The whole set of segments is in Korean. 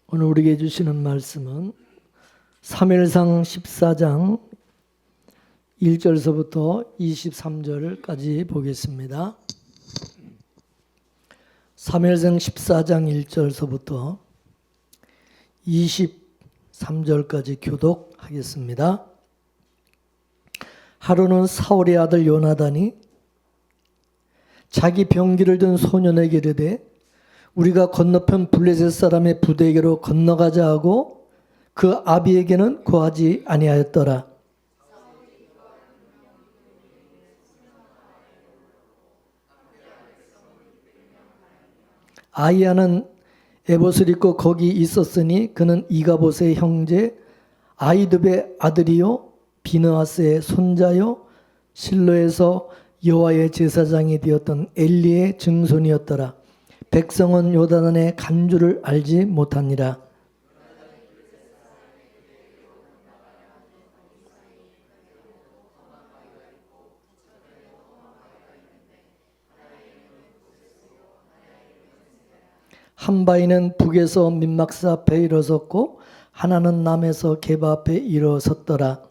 오늘 우리에게 주시는 말씀은 사무엘상 14장 1절서부터 23절까지 보겠습니다. 사무엘상 14장 1절서부터 23절까지 교독하겠습니다. 하루는 사울의 아들 요나단이 자기 병기를 든 소년에게 이르되 우리가 건너편 블레셋 사람의 부대에게로 건너가자 하고 그 아비에게는 고하지 아니하였더라. 아이야는 에봇을 입고 거기 있었으니 그는 이가봇의 형제 아히두베의 아들이요 비느하스의 손자요 실로에서 여호와의 제사장이 되었던 엘리의 증손이었더라. 백성은 요단의 간주를 알지 못하니라. 한 바위는 북에서 민막사 앞에 일어섰고 하나는 남에서 게바 앞에 일어섰더라.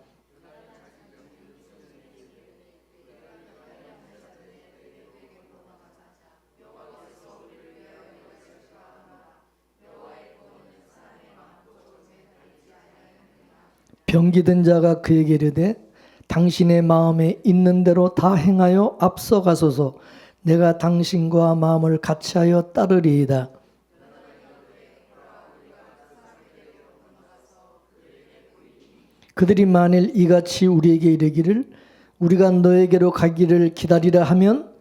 병기든 자가 그에게 이르되 당신의 마음에 있는 대로 다 행하여 앞서가소서. 내가 당신과 마음을 같이하여 따르리이다. 그들이 만일 이같이 우리에게 이르기를 우리가 너에게로 가기를 기다리라 하면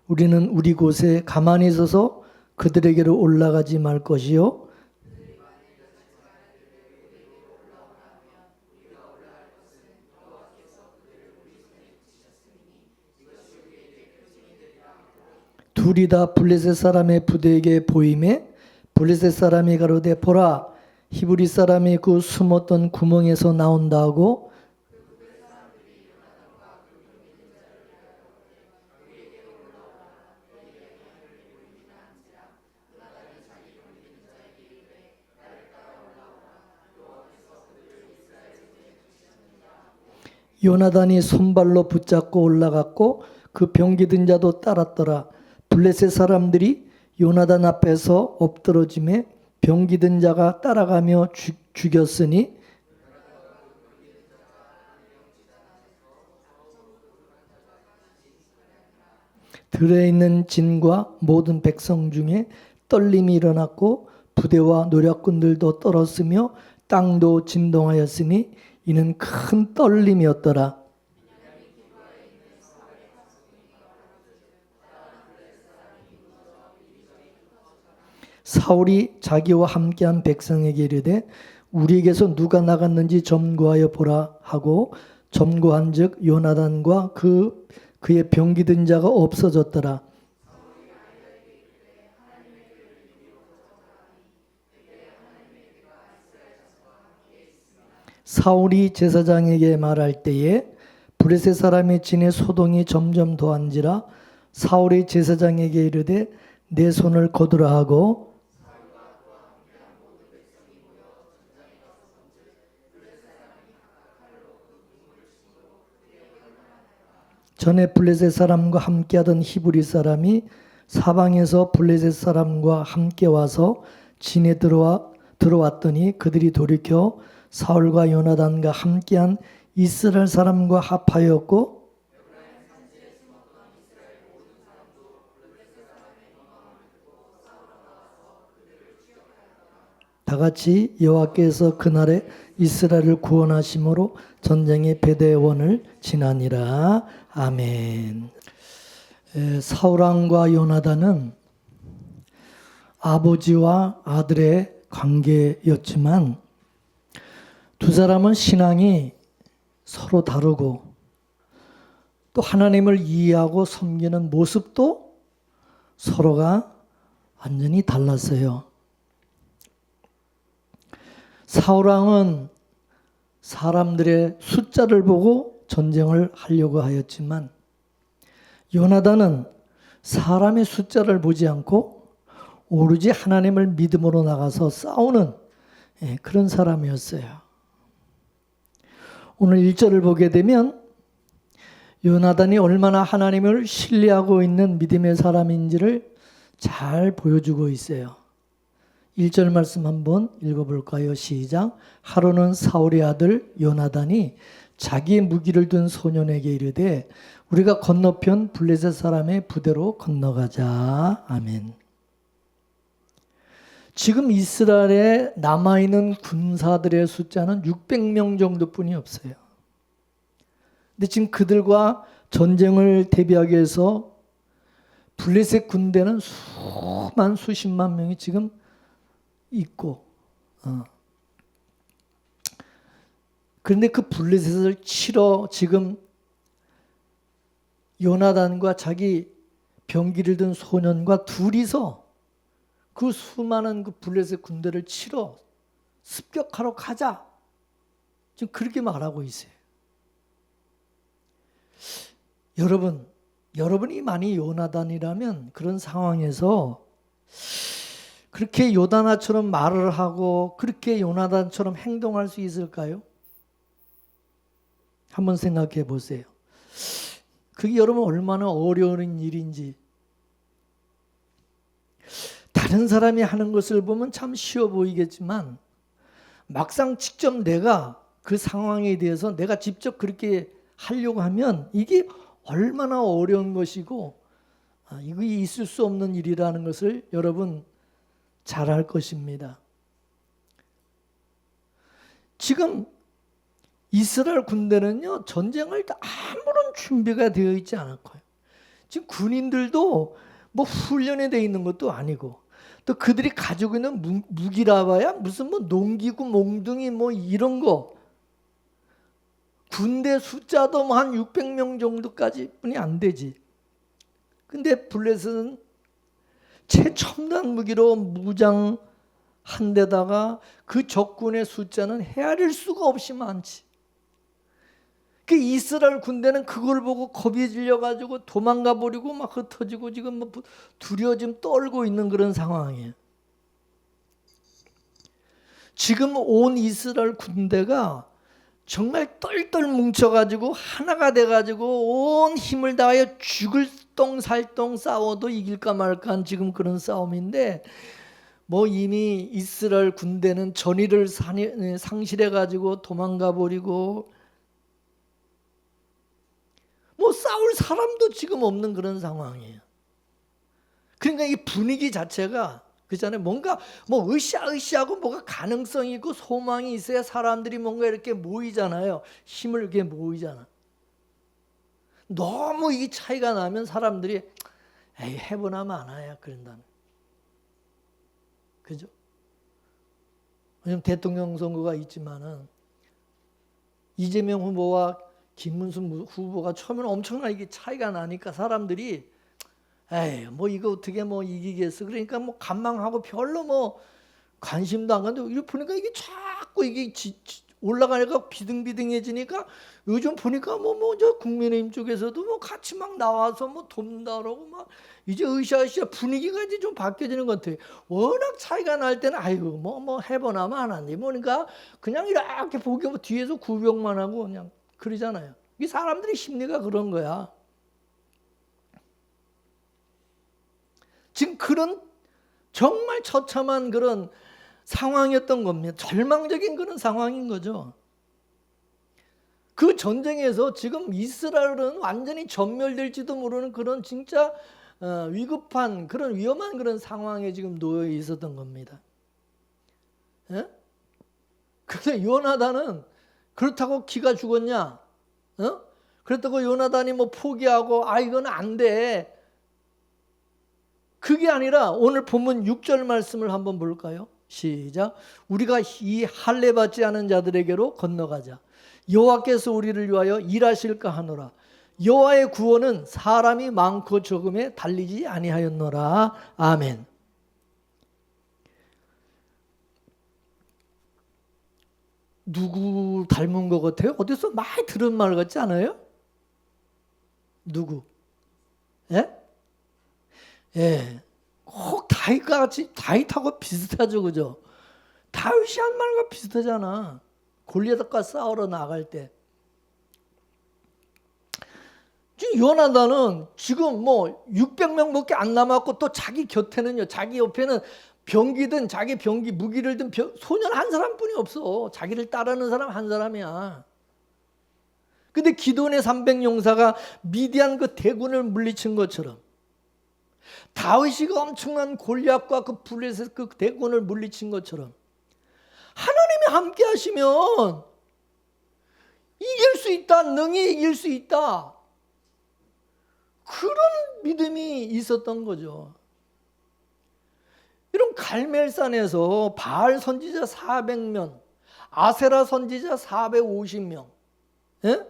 우리는 우리 곳에 가만히 있어서 그들에게로 올라가지 말 것이요 둘이 다 블레셋 사람의 부대에게 보임에 블레셋 사람이 가로되 보라 히브리 사람이 그 숨었던 구멍에서 나온다 하고 요나단이 손발로 붙잡고 올라갔고 그 병기든 자도 따랐더라. 블레셋 사람들이 요나단 앞에서 엎드러짐에 병기든 자가 따라가며 죽였으니 들에 있는 진과 모든 백성 중에 떨림이 일어났고 부대와 노략군들도 떨었으며 땅도 진동하였으니 이는 큰 떨림이었더라. 사울이 자기와 함께한 백성에게 이르되 우리에게서 누가 나갔는지 점거하여 보라 하고 점거한즉 요나단과 그의 병기든 자가 없어졌더라. 사울이 제사장에게 말할 때에 블레셋 사람의 진의 소동이 점점 더한지라 사울이 제사장에게 이르되 내 손을 거두라 하고 전에 블레셋 사람과 함께하던 히브리 사람이 사방에서 블레셋 사람과 함께 와서 진에 들어왔더니 그들이 돌이켜 사울과 요나단과 함께한 이스라엘 사람과 합하였고 다같이 여호와께서 그날에 이스라엘을 구원하심으로 전쟁의 배대원을 지나니라. 아멘. 사울왕과 요나단은 아버지와 아들의 관계였지만 두 사람은 신앙이 서로 다르고 또 하나님을 이해하고 섬기는 모습도 서로가 완전히 달랐어요. 사울왕은 사람들의 숫자를 보고 전쟁을 하려고 하였지만 요나단은 사람의 숫자를 보지 않고 오로지 하나님을 믿음으로 나가서 싸우는 그런 사람이었어요. 오늘 1절을 보게 되면 요나단이 얼마나 하나님을 신뢰하고 있는 믿음의 사람인지를 잘 보여주고 있어요. 1절 말씀 한번 읽어볼까요? 시작. 하루는 사울의 아들 요나단이 자기의 무기를 든 소년에게 이르되 우리가 건너편 블레셋 사람의 부대로 건너가자. 아멘. 지금 이스라엘에 남아있는 군사들의 숫자는 600명 정도뿐이 없어요. 근데 지금 그들과 전쟁을 대비하기 위해서 블레셋 군대는 수십만 명이 지금 있고, 그런데 그 블레셋을 치러 지금 요나단과 자기 병기를 든 소년과 둘이서 그 수많은 그 블레셋 군대를 치러 습격하러 가자. 지금 그렇게 말하고 있어요. 여러분이 만약 요나단이라면 그런 상황에서 그렇게 요나단처럼 말을 하고 그렇게 요나단처럼 행동할 수 있을까요? 한번 생각해 보세요. 그게 여러분 얼마나 어려운 일인지. 다른 사람이 하는 것을 보면 참 쉬워 보이겠지만 막상 직접 내가 그 상황에 대해서 내가 직접 그렇게 하려고 하면 이게 얼마나 어려운 것이고 이게 있을 수 없는 일이라는 것을 여러분 잘 알 것입니다. 지금 이스라엘 군대는요, 전쟁을 아무런 준비가 되어 있지 않았고요. 지금 군인들도 뭐 훈련에 되어 있는 것도 아니고 또 그들이 가지고 있는 무기라 봐야 무슨 뭐 농기구, 몽둥이 뭐 이런 거. 군대 숫자도 뭐 한 600명 정도까지 뿐이 안 되지. 근데 블레셋은 최첨단 무기로 무장한 데다가 그 적군의 숫자는 헤아릴 수가 없이 많지. 그 이스라엘 군대는 그걸 보고 겁이 질려가지고 도망가 버리고 막 흩어지고 지금 뭐 두려워 지금 떨고 있는 그런 상황이에요. 지금 온 이스라엘 군대가 정말 똘똘 뭉쳐가지고 하나가 돼가지고 온 힘을 다하여 죽을 똥살똥 싸워도 이길까 말까 한 지금 그런 싸움인데 뭐 이미 이스라엘 군대는 전의를 상실해가지고 도망가 버리고 뭐 싸울 사람도 지금 없는 그런 상황이에요. 그러니까 이 분위기 자체가 그잖아요. 뭔가 뭐 으쌰으쌰하고 뭐가 가능성이 있고 소망이 있어야 사람들이 뭔가 이렇게 모이잖아요. 힘을 이렇게 모이잖아. 너무 이 차이가 나면 사람들이 에이 해보나 마나야 그런다는. 그죠? 왜냐면 대통령 선거가 있지만은 이재명 후보와 김문수 후보가 처음에는 엄청나게 차이가 나니까 사람들이 에이 뭐 이거 어떻게 뭐 이기겠어. 그러니까 뭐 간망하고 별로 뭐 관심도 안 가는데 이거 보니까 이게 자꾸 이게 올라가니까 비등비등해지니까 요즘 보니까 뭐 저 국민의힘 쪽에서도 뭐 같이 막 나와서 뭐 돕는다라고 막 이제 으쌰으쌰 분위기가 이제 좀 바뀌어지는 것 같아요. 워낙 차이가 날 때는 아이고 뭐 해보나 마나니 뭐니까 그냥 이렇게 보기 뭐 뒤에서 구경만 하고 그냥 그러잖아요. 이 사람들의 심리가 그런 거야. 지금 그런 정말 처참한 그런 상황이었던 겁니다. 절망적인 그런 상황인 거죠. 그 전쟁에서 지금 이스라엘은 완전히 전멸될지도 모르는 그런 진짜 위급한 그런 위험한 그런 상황에 지금 놓여 있었던 겁니다. 예? 그래서 요나단은 그렇다고 기가 죽었냐? 그렇다고 요나단이 뭐 포기하고 이건 안 돼. 그게 아니라 오늘 본문 6절 말씀을 한번 볼까요? 시작. 우리가 이 할례 받지 않은 자들에게로 건너가자. 여호와께서 우리를 위하여 일하실까 하노라. 여호와의 구원은 사람이 많고 적음에 달리지 아니하였노라. 아멘. 누구 닮은 것 같아요? 어디서 많이 들은 말 같지 않아요? 누구? 예? 예. 꼭 다윗과 같이 다윗하고 비슷하죠, 그죠? 다윗이 한 말과 비슷하잖아. 골리앗과 싸우러 나갈 때. 지금 요나단은 지금 뭐 600명밖에 안 남았고 또 자기 곁에는요, 자기 옆에는 병기든 자기 병기 무기를 든 소년 한 사람뿐이 없어. 자기를 따르는 사람 한 사람이야. 근데 기돈의 300용사가 미디안 그 대군을 물리친 것처럼 다윗이 그 엄청난 골리앗과 그 블레셋 그 대군을 물리친 것처럼 하나님이 함께 하시면 이길 수 있다. 능히 이길 수 있다. 그런 믿음이 있었던 거죠. 이런 갈멜산에서 바알 선지자 400명, 아세라 선지자 450명, 예?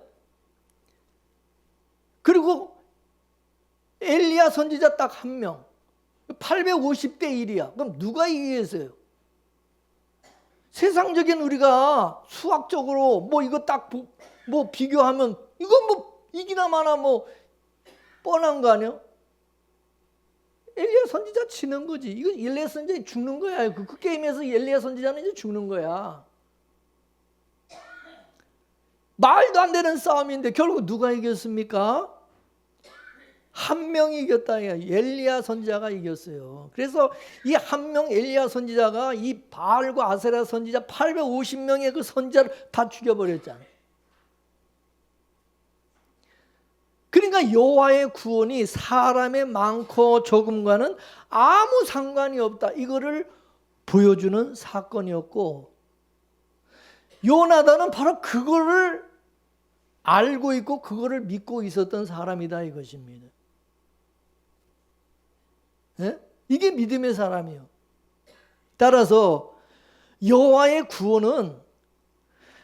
그리고 엘리야 선지자 딱 한 명, 850대 1이야. 그럼 누가 이기겠어요? 세상적인 우리가 수학적으로 뭐 이거 딱 뭐 비교하면 이건 뭐 이기나 마나 뭐 뻔한 거 아니야? 엘리야 선지자 치는 거지. 이거 엘리야 선지자 죽는 거야. 그 게임에서 엘리야 선지자는 이제 죽는 거야. 말도 안 되는 싸움인데 결국 누가 이겼습니까? 한 명이 이겼다. 엘리야 선지자가 이겼어요. 그래서 이 한 명 엘리야 선지자가 이 바알과 아세라 선지자 850명의 그 선지자를 다 죽여버렸잖아. 그러니까 여호와의 구원이 사람의 많고 적음과는 아무 상관이 없다. 이거를 보여주는 사건이었고, 요나단은 바로 그거를 알고 있고 그거를 믿고 있었던 사람이다 이것입니다. 네? 이게 믿음의 사람이에요. 따라서 여호와의 구원은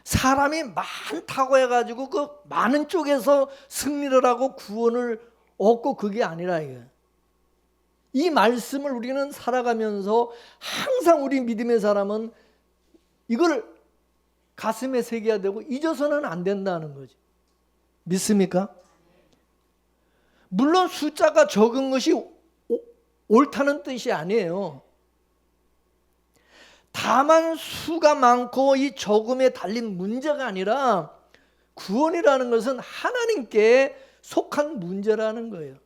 사람이 많다고 해가지고 그 많은 쪽에서 승리를 하고 구원을 얻고 그게 아니라 이거예요. 이 말씀을 우리는 살아가면서 항상 우리 믿음의 사람은 이걸 가슴에 새겨야 되고 잊어서는 안 된다는 거지. 믿습니까? 물론 숫자가 적은 것이 옳다는 뜻이 아니에요. 다만 수가 많고 이 적음에 달린 문제가 아니라 구원이라는 것은 하나님께 속한 문제라는 거예요.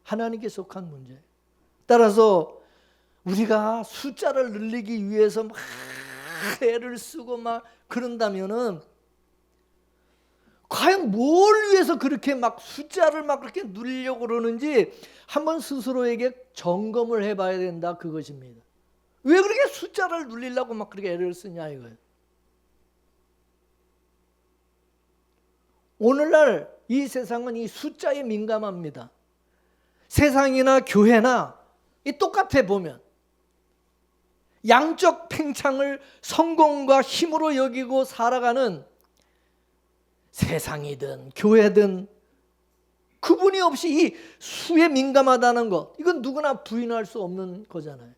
하나님께 속한 문제. 따라서 우리가 숫자를 늘리기 위해서 막 애를 쓰고 막 그런다면은 과연 뭘 위해서 그렇게 막 숫자를 막 그렇게 누리려고 그러는지 한번 스스로에게 점검을 해봐야 된다 그것입니다. 왜 그렇게 숫자를 누리려고 막 그렇게 애를 쓰냐 이거예요. 오늘날 이 세상은 이 숫자에 민감합니다. 세상이나 교회나 이 똑같아 보면 양적 팽창을 성공과 힘으로 여기고 살아가는 세상이든 교회든 구분이 없이 이 수에 민감하다는 것, 이건 누구나 부인할 수 없는 거잖아요.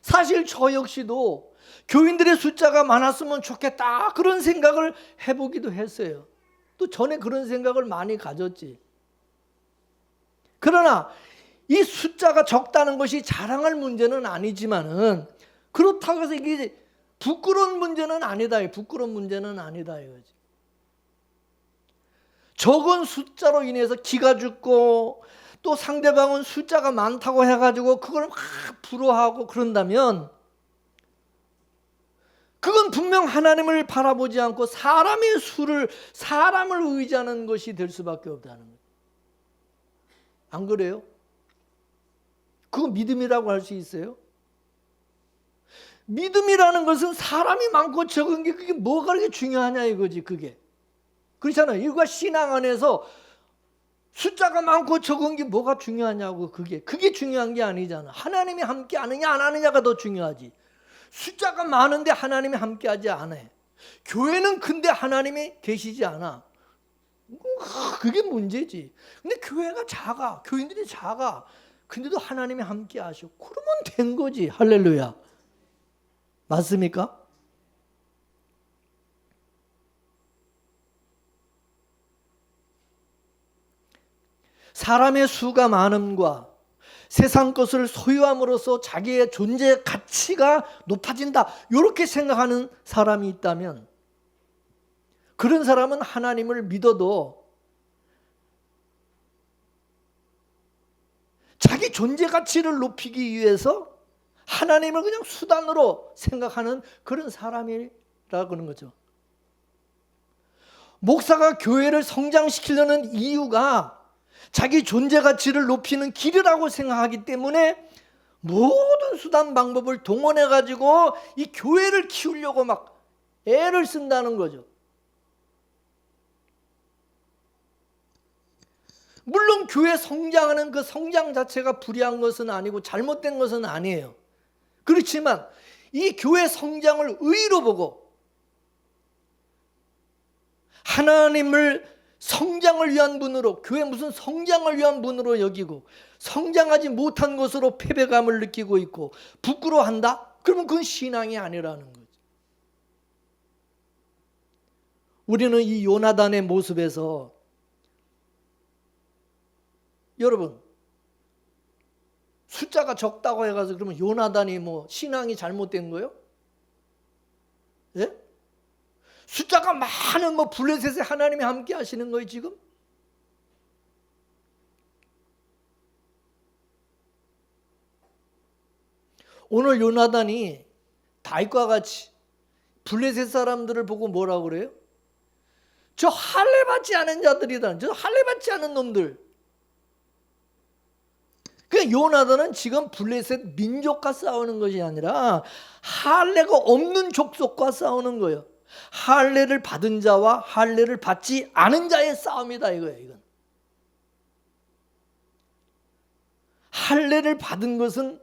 사실 저 역시도 교인들의 숫자가 많았으면 좋겠다 그런 생각을 해보기도 했어요. 또 전에 그런 생각을 많이 가졌지. 그러나 이 숫자가 적다는 것이 자랑할 문제는 아니지만은 그렇다고 해서 이게 부끄러운 문제는 아니다. 부끄러운 문제는 아니다 이거지. 적은 숫자로 인해서 기가 죽고 또 상대방은 숫자가 많다고 해가지고 그걸 막 부러워하고 그런다면 그건 분명 하나님을 바라보지 않고 사람의 수를 사람을 의지하는 것이 될 수밖에 없다는 거예요. 안 그래요? 그거 믿음이라고 할 수 있어요? 믿음이라는 것은 사람이 많고 적은 게 그게 뭐가 그렇게 중요하냐 이거지 그게. 그렇잖아요. 이거 신앙 안에서 숫자가 많고 적은 게 뭐가 중요하냐고 그게 중요한 게 아니잖아. 하나님이 함께 하느냐 안 하느냐가 더 중요하지. 숫자가 많은데 하나님이 함께 하지 않아. 교회는 근데 하나님이 계시지 않아. 그게 문제지. 근데 교회가 작아. 교인들이 작아. 근데도 하나님이 함께 하셔. 그러면 된 거지. 할렐루야. 맞습니까? 사람의 수가 많음과 세상 것을 소유함으로써 자기의 존재 가치가 높아진다, 이렇게 생각하는 사람이 있다면 그런 사람은 하나님을 믿어도 자기 존재 가치를 높이기 위해서 하나님을 그냥 수단으로 생각하는 그런 사람이라 그러는 거죠. 목사가 교회를 성장시키려는 이유가 자기 존재 가치를 높이는 길이라고 생각하기 때문에 모든 수단 방법을 동원해 가지고 이 교회를 키우려고 막 애를 쓴다는 거죠. 물론 교회 성장하는 그 성장 자체가 불의한 것은 아니고 잘못된 것은 아니에요. 그렇지만 이 교회 성장을 의로 보고 하나님을 성장을 위한 분으로, 교회 무슨 성장을 위한 분으로 여기고 성장하지 못한 것으로 패배감을 느끼고 있고 부끄러워한다? 그러면 그건 신앙이 아니라는 거죠. 우리는 이 요나단의 모습에서, 여러분, 숫자가 적다고 해가지고 그러면 요나단이 뭐 신앙이 잘못된 거예요? 예? 숫자가 많은 뭐 블레셋에 하나님이 함께 하시는 거예요 지금? 오늘 요나단이 다윗과 같이 블레셋 사람들을 보고 뭐라고 그래요? 저 할례 받지 않은 자들이다. 저 할례 받지 않은 놈들. 그 요나단은 지금 블레셋 민족과 싸우는 것이 아니라 할례가 없는 족속과 싸우는 거예요. 할례를 받은 자와 할례를 받지 않은 자의 싸움이다 이거예요. 이건. 할례를 받은 것은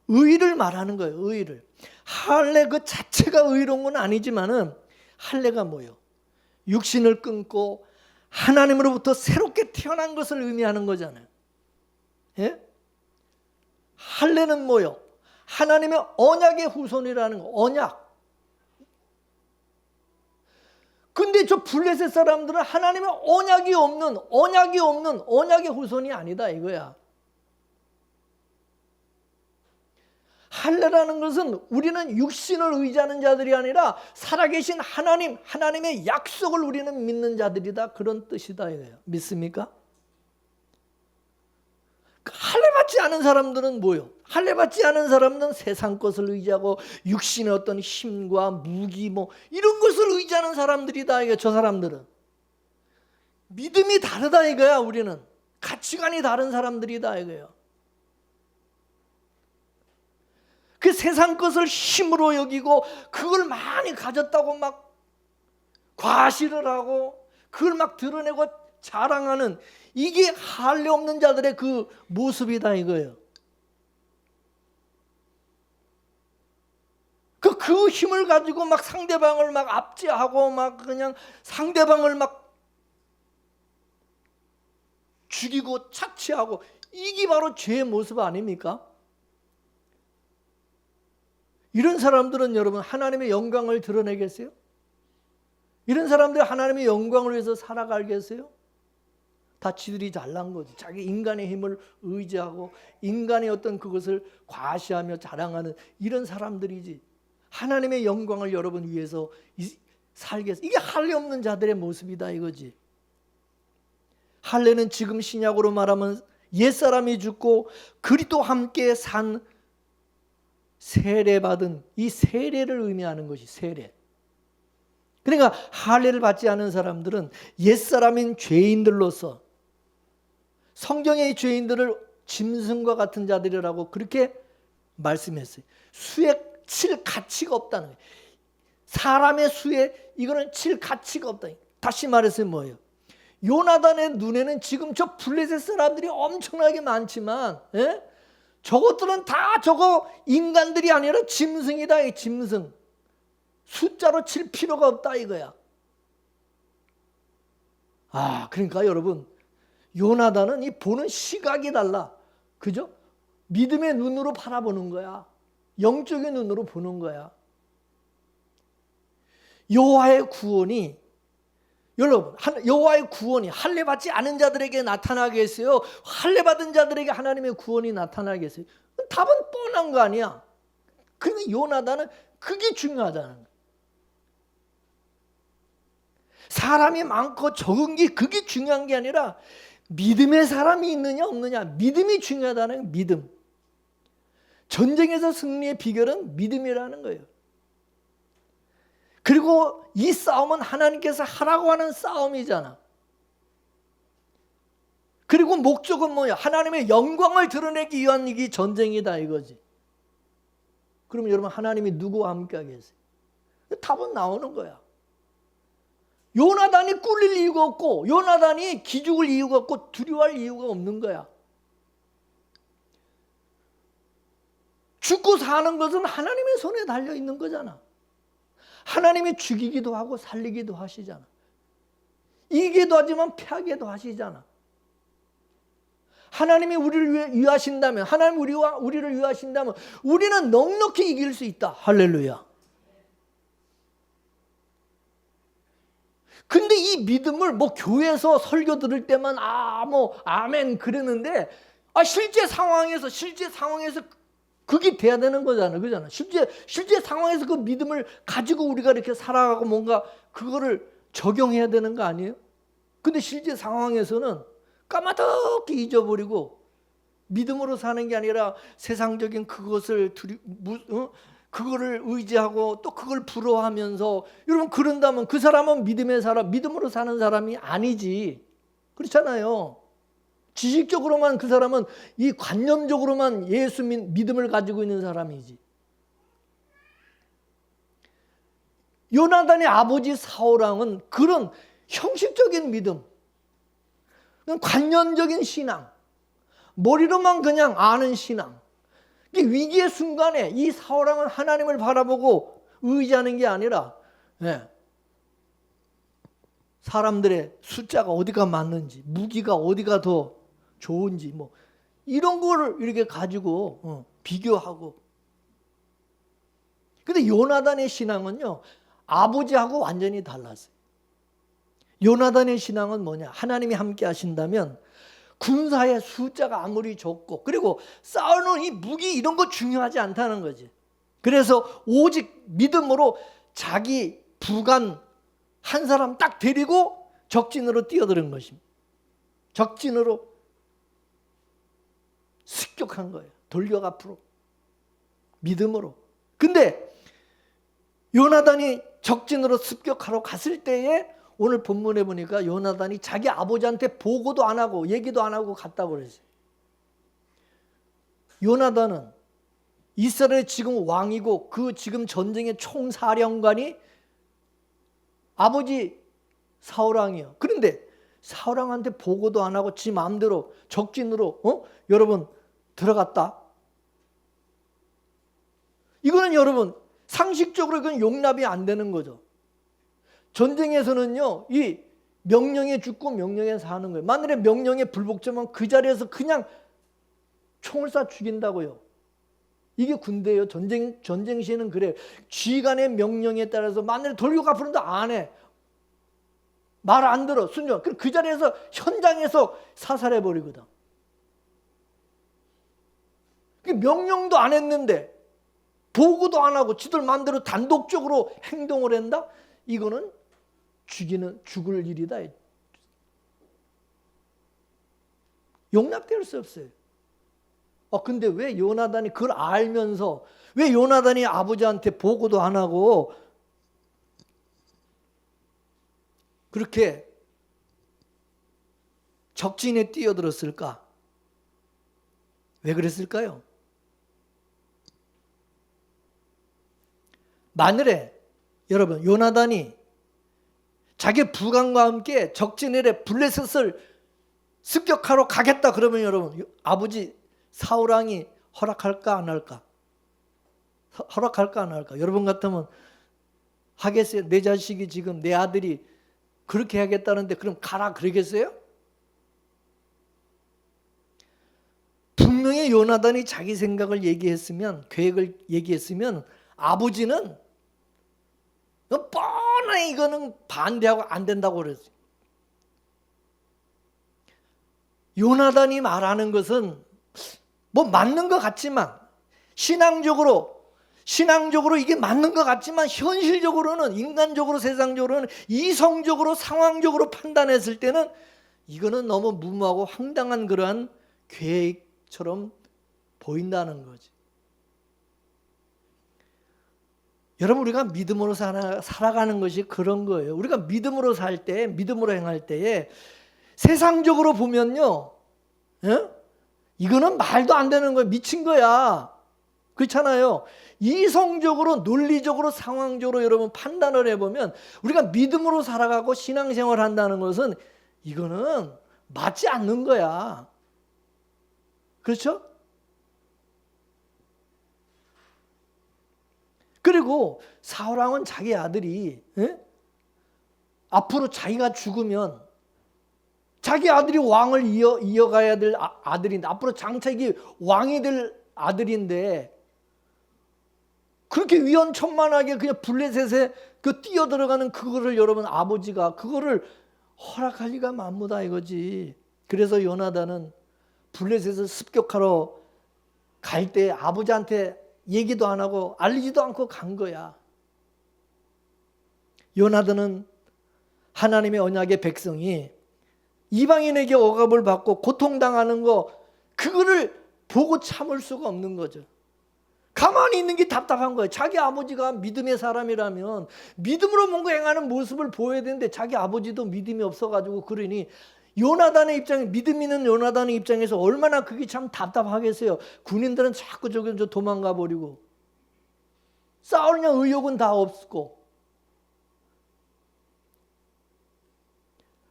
의를 말하는 거예요. 의를. 할례 그 자체가 의로운 건 아니지만은 할례가 뭐예요? 육신을 끊고 하나님으로부터 새롭게 태어난 것을 의미하는 거잖아요. 예? 할례는 뭐예요? 하나님의 언약의 후손이라는 거. 언약. 근데 저 블레셋 사람들은 하나님의 언약이 없는 언약의 후손이 아니다 이거야. 할례라는 것은 우리는 육신을 의지하는 자들이 아니라 살아계신 하나님, 하나님의 약속을 우리는 믿는 자들이다, 그런 뜻이다 이거예요. 믿습니까? 할례 받지 않은 사람들은 뭐예요? 할례 받지 않은 사람은 세상 것을 의지하고 육신의 어떤 힘과 무기 뭐 이런 것을 의지하는 사람들이다 이거. 저 사람들은 믿음이 다르다 이거야. 우리는 가치관이 다른 사람들이다 이거예요. 그 세상 것을 힘으로 여기고 그걸 많이 가졌다고 막 과시를 하고 그걸 막 드러내고 자랑하는, 이게 할례 없는 자들의 그 모습이다 이거예요. 그 힘을 가지고 막 상대방을 막 압제하고 막 그냥 상대방을 막 죽이고 착취하고, 이게 바로 죄의 모습 아닙니까? 이런 사람들은 여러분 하나님의 영광을 드러내겠어요? 이런 사람들이 하나님의 영광을 위해서 살아가겠어요? 다 지들이 잘난 거지. 자기 인간의 힘을 의지하고 인간의 어떤 그것을 과시하며 자랑하는 이런 사람들이지. 하나님의 영광을 여러분 위해서 살겠어. 이게 할례 없는 자들의 모습이다 이거지. 할례는 지금 신약으로 말하면 옛사람이 죽고 그리스도와 함께 산 세례받은 이 세례를 의미하는 것이 세례. 그러니까 할례를 받지 않은 사람들은 옛사람인 죄인들로서 성경의 죄인들을 짐승과 같은 자들이라고 그렇게 말씀했어요. 수에 칠 가치가 없다는 거예요. 사람의 수에 이거는 칠 가치가 없다. 다시 말해서 뭐예요? 요나단의 눈에는 지금 저 블레셋 사람들이 엄청나게 많지만, 예? 저것들은 다 저거 인간들이 아니라 짐승이다. 이 짐승. 숫자로 칠 필요가 없다 이거야. 그러니까 여러분, 요나단은 이 보는 시각이 달라. 그죠? 믿음의 눈으로 바라보는 거야. 영적인 눈으로 보는 거야. 여호와의 구원이 여러분, 여호와의 구원이 할례 받지 않은 자들에게 나타나겠어요? 할례 받은 자들에게 하나님의 구원이 나타나겠어요? 답은 뻔한 거 아니야. 그러니까 요나단은 그게 중요하다는 거야. 사람이 많고 적은 게 그게 중요한 게 아니라 믿음의 사람이 있느냐 없느냐, 믿음이 중요하다는 거예요. 믿음. 전쟁에서 승리의 비결은 믿음이라는 거예요. 그리고 이 싸움은 하나님께서 하라고 하는 싸움이잖아. 그리고 목적은 뭐야? 하나님의 영광을 드러내기 위한 이 전쟁이다 이거지. 그러면 여러분, 하나님이 누구와 함께 하겠어요? 답은 나오는 거야. 요나단이 꿀릴 이유가 없고, 요나단이 기죽을 이유가 없고, 두려워할 이유가 없는 거야. 죽고 사는 것은 하나님의 손에 달려 있는 거잖아. 하나님이 죽이기도 하고 살리기도 하시잖아. 이기기도 하지만 패하기도 하시잖아. 하나님이 우리를 위하신다면, 하나님 우리를 위하신다면 우리는 넉넉히 이길 수 있다. 할렐루야. 근데 이 믿음을 교회에서 설교 들을 때만 아멘 그러는데, 실제 상황에서 그게 돼야 되는 거잖아. 그잖아. 실제 상황에서 그 믿음을 가지고 우리가 이렇게 살아가고 뭔가 그거를 적용해야 되는 거 아니에요? 근데 실제 상황에서는 까마득히 잊어버리고 믿음으로 사는 게 아니라 세상적인 그것을 그거를 의지하고 또 그걸 부러워하면서, 여러분 그런다면 그 사람은 믿음의 사람, 믿음으로 사는 사람이 아니지. 그렇잖아요. 지식적으로만 그 사람은, 이 관념적으로만 예수 믿음을 가지고 있는 사람이지. 요나단의 아버지 사울왕은 그런 형식적인 믿음, 관념적인 신앙, 머리로만 그냥 아는 신앙. 위기의 순간에 이 사울왕은 하나님을 바라보고 의지하는 게 아니라 사람들의 숫자가 어디가 맞는지, 무기가 어디가 더 좋은지 이런 거를 이렇게 가지고 비교하고. 근데 요나단의 신앙은요, 아버지하고 완전히 달랐어요. 요나단의 신앙은 뭐냐? 하나님이 함께 하신다면 군사의 숫자가 아무리 적고, 그리고 싸우는 이 무기 이런 거 중요하지 않다는 거지. 그래서 오직 믿음으로 자기 부관 한 사람 딱 데리고 적진으로 뛰어드는 것입니다. 적진으로 습격한 거예요. 돌격 앞으로. 믿음으로. 근데 요나단이 적진으로 습격하러 갔을 때에 오늘 본문에 보니까 요나단이 자기 아버지한테 보고도 안 하고 얘기도 안 하고 갔다고 그랬어요. 요나단은 이스라엘의 지금 왕이고 그 지금 전쟁의 총사령관이 아버지 사울왕이에요. 그런데 사울왕한테 보고도 안 하고 지 마음대로 적진으로 여러분 들어갔다. 이거는 여러분 상식적으로 그건 용납이 안 되는 거죠. 전쟁에서는요, 이 명령에 죽고 명령에 사는 거예요. 만일에 명령에 불복종하면 그 자리에서 그냥 총을 쏴 죽인다고요. 이게 군대예요. 전쟁 시에는 그래요. 지휘관의 명령에 따라서 만일에 돌격 앞으로도 안 해. 말 안 들어. 순종. 그 자리에서 현장에서 사살해버리거든. 명령도 안 했는데 보고도 안 하고 지들 마음대로 단독적으로 행동을 한다? 이거는 죽을 일이다. 용납될 수 없어요. 근데 왜 요나단이 그걸 알면서, 왜 요나단이 아버지한테 보고도 안 하고 그렇게 적진에 뛰어들었을까? 왜 그랬을까요? 만일에 여러분 요나단이 자기 부관과 함께 적진에 블레셋을 습격하러 가겠다 그러면 여러분 아버지 사울왕이 허락할까 안 할까? 허락할까 안 할까? 여러분 같으면 하겠어요? 내 자식이 지금 내 아들이 그렇게 하겠다는데 그럼 가라 그러겠어요? 분명히 요나단이 자기 생각을 얘기했으면, 계획을 얘기했으면 아버지는 얼마나 이거는 반대하고 안 된다고 그랬어요. 요나단이 말하는 것은 뭐 맞는 것 같지만 신앙적으로 이게 맞는 것 같지만 현실적으로는, 인간적으로, 세상적으로는, 이성적으로, 상황적으로 판단했을 때는 이거는 너무 무모하고 황당한 그러한 계획처럼 보인다는 거지. 여러분, 우리가 믿음으로 살아가는 것이 그런 거예요. 우리가 믿음으로 살 때, 믿음으로 행할 때에 세상적으로 보면요, 이거는 말도 안 되는 거야. 미친 거야. 그렇잖아요. 이성적으로, 논리적으로, 상황적으로 여러분 판단을 해보면 우리가 믿음으로 살아가고 신앙생활을 한다는 것은 이거는 맞지 않는 거야. 그렇죠? 그리고 사울왕은 자기 아들이 앞으로 자기가 죽으면 자기 아들이 왕을 이어가야 될 아들인데, 앞으로 장차기 왕이 될 아들인데 그렇게 위헌천만하게 그냥 블레셋에 그 뛰어들어가는 그거를 여러분 아버지가 그거를 허락할 리가 만무다 이거지. 그래서 요나단은 블레셋을 습격하러 갈 때 아버지한테 얘기도 안 하고 알리지도 않고 간 거야. 요나단은 하나님의 언약의 백성이 이방인에게 억압을 받고 고통당하는 거, 그거를 보고 참을 수가 없는 거죠. 가만히 있는 게 답답한 거예요. 자기 아버지가 믿음의 사람이라면 믿음으로 뭔가 행하는 모습을 보여야 되는데 자기 아버지도 믿음이 없어가지고, 그러니 요나단의 입장에, 믿음 있는 요나단의 입장에서 얼마나 그게 참 답답하겠어요. 군인들은 자꾸 저기 도망가 버리고 싸우려 의욕은 다 없고,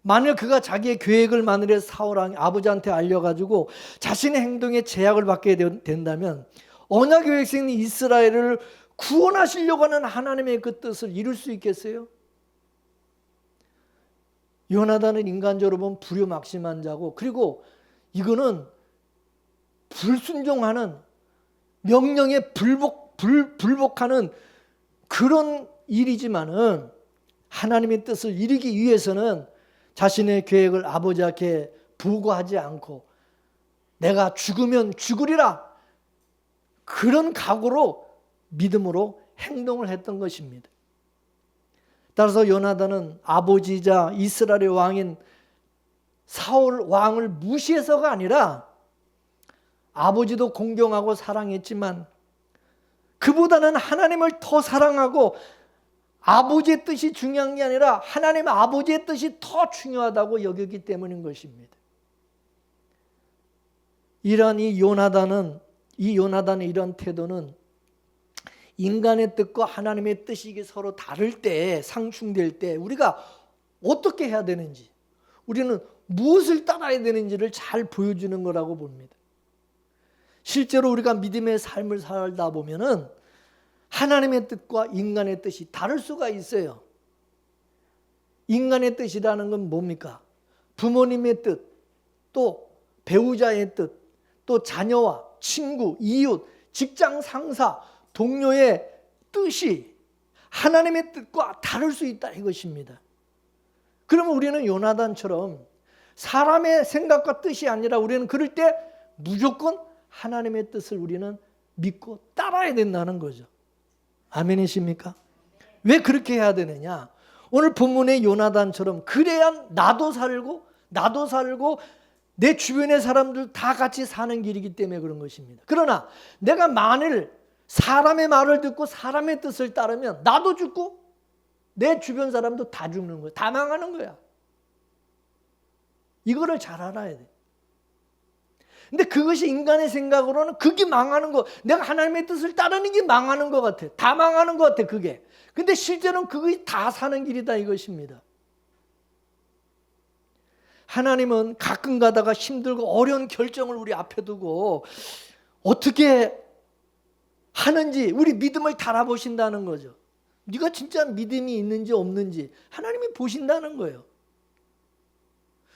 만일 그가 자기의 계획을 마늘해서 사울왕 아버지한테 알려가지고 자신의 행동에 제약을 받게 된다면 언약의 백성인 이스라엘을 구원하시려고 하는 하나님의 그 뜻을 이룰 수 있겠어요? 요나단은 인간적으로 보면 불효막심한 자고, 그리고 이거는 불순종하는, 명령에 불복하는 그런 일이지만은 하나님의 뜻을 이루기 위해서는 자신의 계획을 아버지에게 보고하지 않고 내가 죽으면 죽으리라, 그런 각오로 믿음으로 행동을 했던 것입니다. 따라서 요나단은 아버지이자 이스라엘의 왕인 사울 왕을 무시해서가 아니라 아버지도 공경하고 사랑했지만 그보다는 하나님을 더 사랑하고 아버지의 뜻이 중요한 게 아니라 하나님 아버지의 뜻이 더 중요하다고 여겼기 때문인 것입니다. 이러한 요나단의 이런 태도는 인간의 뜻과 하나님의 뜻이 이게 서로 다를 때, 상충될 때 우리가 어떻게 해야 되는지, 우리는 무엇을 따라야 되는지를 잘 보여주는 거라고 봅니다. 실제로 우리가 믿음의 삶을 살다 보면은 하나님의 뜻과 인간의 뜻이 다를 수가 있어요. 인간의 뜻이라는 건 뭡니까? 부모님의 뜻, 또 배우자의 뜻, 또 자녀와 친구, 이웃, 직장 상사, 동료의 뜻이 하나님의 뜻과 다를 수 있다 이것입니다. 그러면 우리는 요나단처럼 사람의 생각과 뜻이 아니라 우리는 그럴 때 무조건 하나님의 뜻을 우리는 믿고 따라야 된다는 거죠. 아멘이십니까? 왜 그렇게 해야 되느냐? 오늘 본문의 요나단처럼 그래야 나도 살고 내 주변의 사람들 다 같이 사는 길이기 때문에 그런 것입니다. 그러나 내가 만일 사람의 말을 듣고 사람의 뜻을 따르면 나도 죽고 내 주변 사람도 다 죽는 거야. 다 망하는 거야. 이거를 잘 알아야 돼. 근데 그것이 인간의 생각으로는 그게 망하는 거, 내가 하나님의 뜻을 따르는 게 망하는 것 같아. 다 망하는 것 같아 그게. 근데 실제로는 그것이 다 사는 길이다 이것입니다. 하나님은 가끔 가다가 힘들고 어려운 결정을 우리 앞에 두고 어떻게 하는지 우리 믿음을 달아보신다는 거죠. 네가 진짜 믿음이 있는지 없는지 하나님이 보신다는 거예요.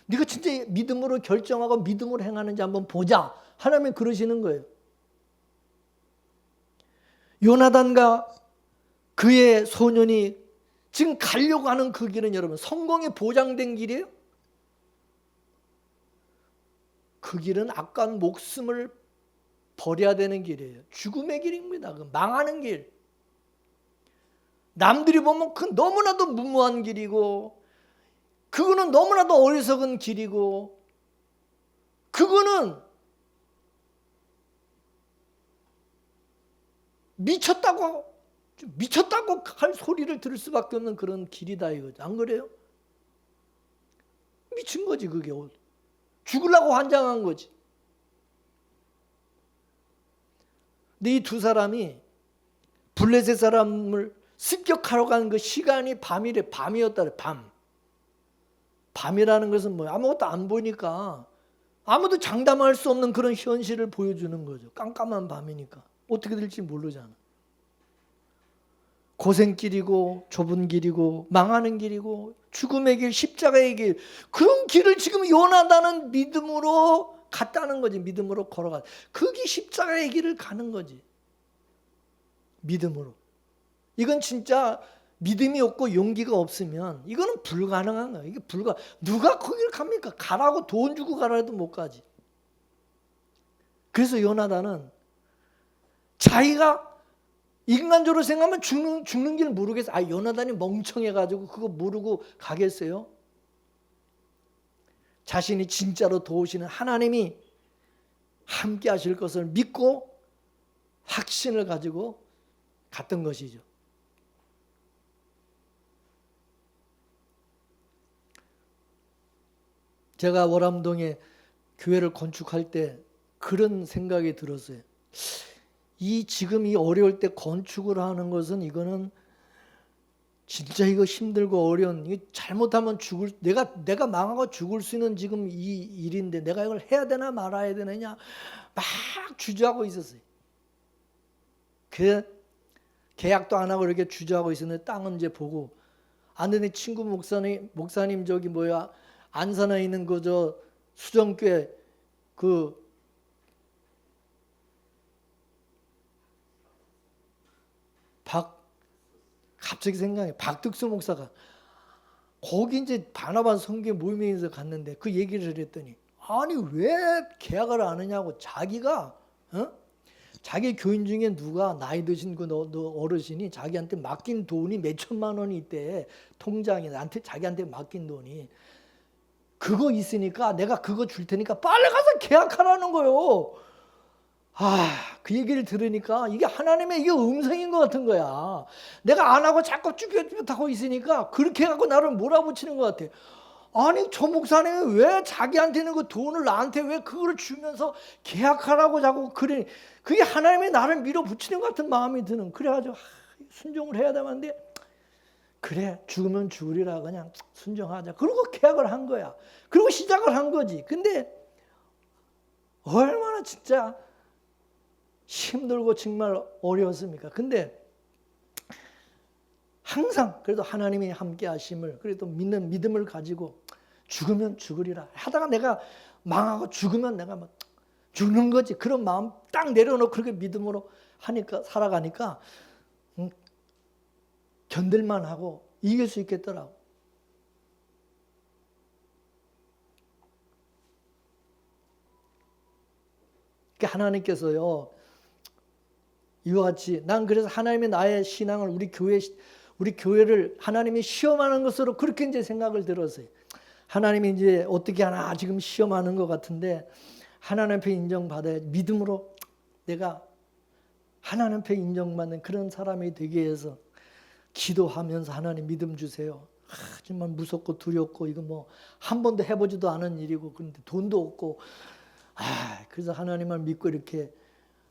네가 진짜 믿음으로 결정하고 믿음으로 행하는지 한번 보자. 하나님은 그러시는 거예요. 요나단과 그의 소년이 지금 가려고 하는 그 길은 여러분 성공이 보장된 길이에요? 그 길은 아까운 목숨을 버려야 되는 길이에요. 죽음의 길입니다. 그 망하는 길. 남들이 보면 그 너무나도 무모한 길이고, 그거는 너무나도 어리석은 길이고, 그거는 미쳤다고 할 소리를 들을 수밖에 없는 그런 길이다 이거죠. 안 그래요? 미친 거지 그게. 죽으려고 환장한 거지. 근데 이 두 사람이 블레셋 사람을 습격하러 간 그 시간이 밤이었다. 밤이라는 것은 뭐야? 아무것도 안 보니까 아무도 장담할 수 없는 그런 현실을 보여주는 거죠. 깜깜한 밤이니까 어떻게 될지 모르잖아. 고생길이고 좁은 길이고 망하는 길이고 죽음의 길, 십자가의 길, 그런 길을 지금 요나단은 믿음으로 갔다는 거지. 믿음으로 걸어가. 그게 십자가의 길을 가는 거지. 믿음으로. 이건 진짜 믿음이 없고 용기가 없으면 이거는 불가능한 거야. 이게 누가 거기를 갑니까? 가라고 돈 주고 가라 해도 못 가지. 그래서 요나단은 자기가 인간적으로 생각하면 죽는 길 모르겠어. 요나단이 멍청해가지고 그거 모르고 가겠어요? 자신이 진짜로 도우시는 하나님이 함께 하실 것을 믿고 확신을 가지고 갔던 것이죠. 제가 월암동에 교회를 건축할 때 그런 생각이 들었어요. 지금 이 어려울 때 건축을 하는 것은 이거는 진짜 이거 힘들고 어려운, 이거 잘못하면 내가 망하고 죽을 수 있는 지금 이 일인데 내가 이걸 해야 되나 말아야 되느냐 막 주저하고 있었어요. 계약도 안 하고 이렇게 주저하고 있었는데 땅은 이제 보고, 안 되는 친구 목사님 저기 뭐야 안산에 있는 그 저 수정교회 갑자기 생각해. 박득수 목사가 거기 이제 바나바 선교 모임에서 갔는데 그 얘기를 했더니, 아니 왜 계약을 안 하냐고. 자기가 자기 교인 중에 누가 나이 드신 그 어르신이 자기한테 맡긴 돈이 몇 천만 원이 있대. 통장에 자기한테 맡긴 돈이. 그거 있으니까 내가 그거 줄 테니까 빨리 가서 계약하라는 거요. 그 얘기를 들으니까 이게 하나님의 이게 음성인 것 같은 거야. 내가 안 하고 자꾸 쭈뼛쭈뼛하고 있으니까 그렇게 해갖고 나를 몰아붙이는 것 같아. 아니 저 목사님이 왜 자기한테는 그 돈을 나한테 왜 그거를 주면서 계약하라고 자꾸 그래. 그게 하나님이 나를 밀어붙이는 것 같은 마음이 드는. 그래가지고 순종을 해야 되는데, 그래 죽으면 죽으리라 그냥 순종하자. 그리고 계약을 한 거야. 그리고 시작을 한 거지. 근데 얼마나 진짜 힘들고 정말 어려웠습니까? 근데 항상 그래도 하나님이 함께 하심을, 그래도 믿는 믿음을 가지고 죽으면 죽으리라 하다가 내가 망하고 죽으면 내가 막 죽는 거지. 그런 마음 딱 내려놓고 그렇게 믿음으로 하니까 살아가니까 견딜만 하고 이길 수 있겠더라고. 그러니까 하나님께서요 이와 같이, 난 그래서 하나님이 나의 신앙을 우리 교회를 하나님이 시험하는 것으로 그렇게 이제 생각을 들었어요. 하나님이 이제 어떻게 하나 지금 시험하는 것 같은데, 하나님 앞에 인정받아야 믿음으로 내가 하나님 앞에 인정받는 그런 사람이 되기 위해서 기도하면서 하나님 믿음 주세요. 정말 무섭고 두렵고 이거 뭐 한 번도 해보지도 않은 일이고, 그런데 돈도 없고, 그래서 하나님을 믿고 이렇게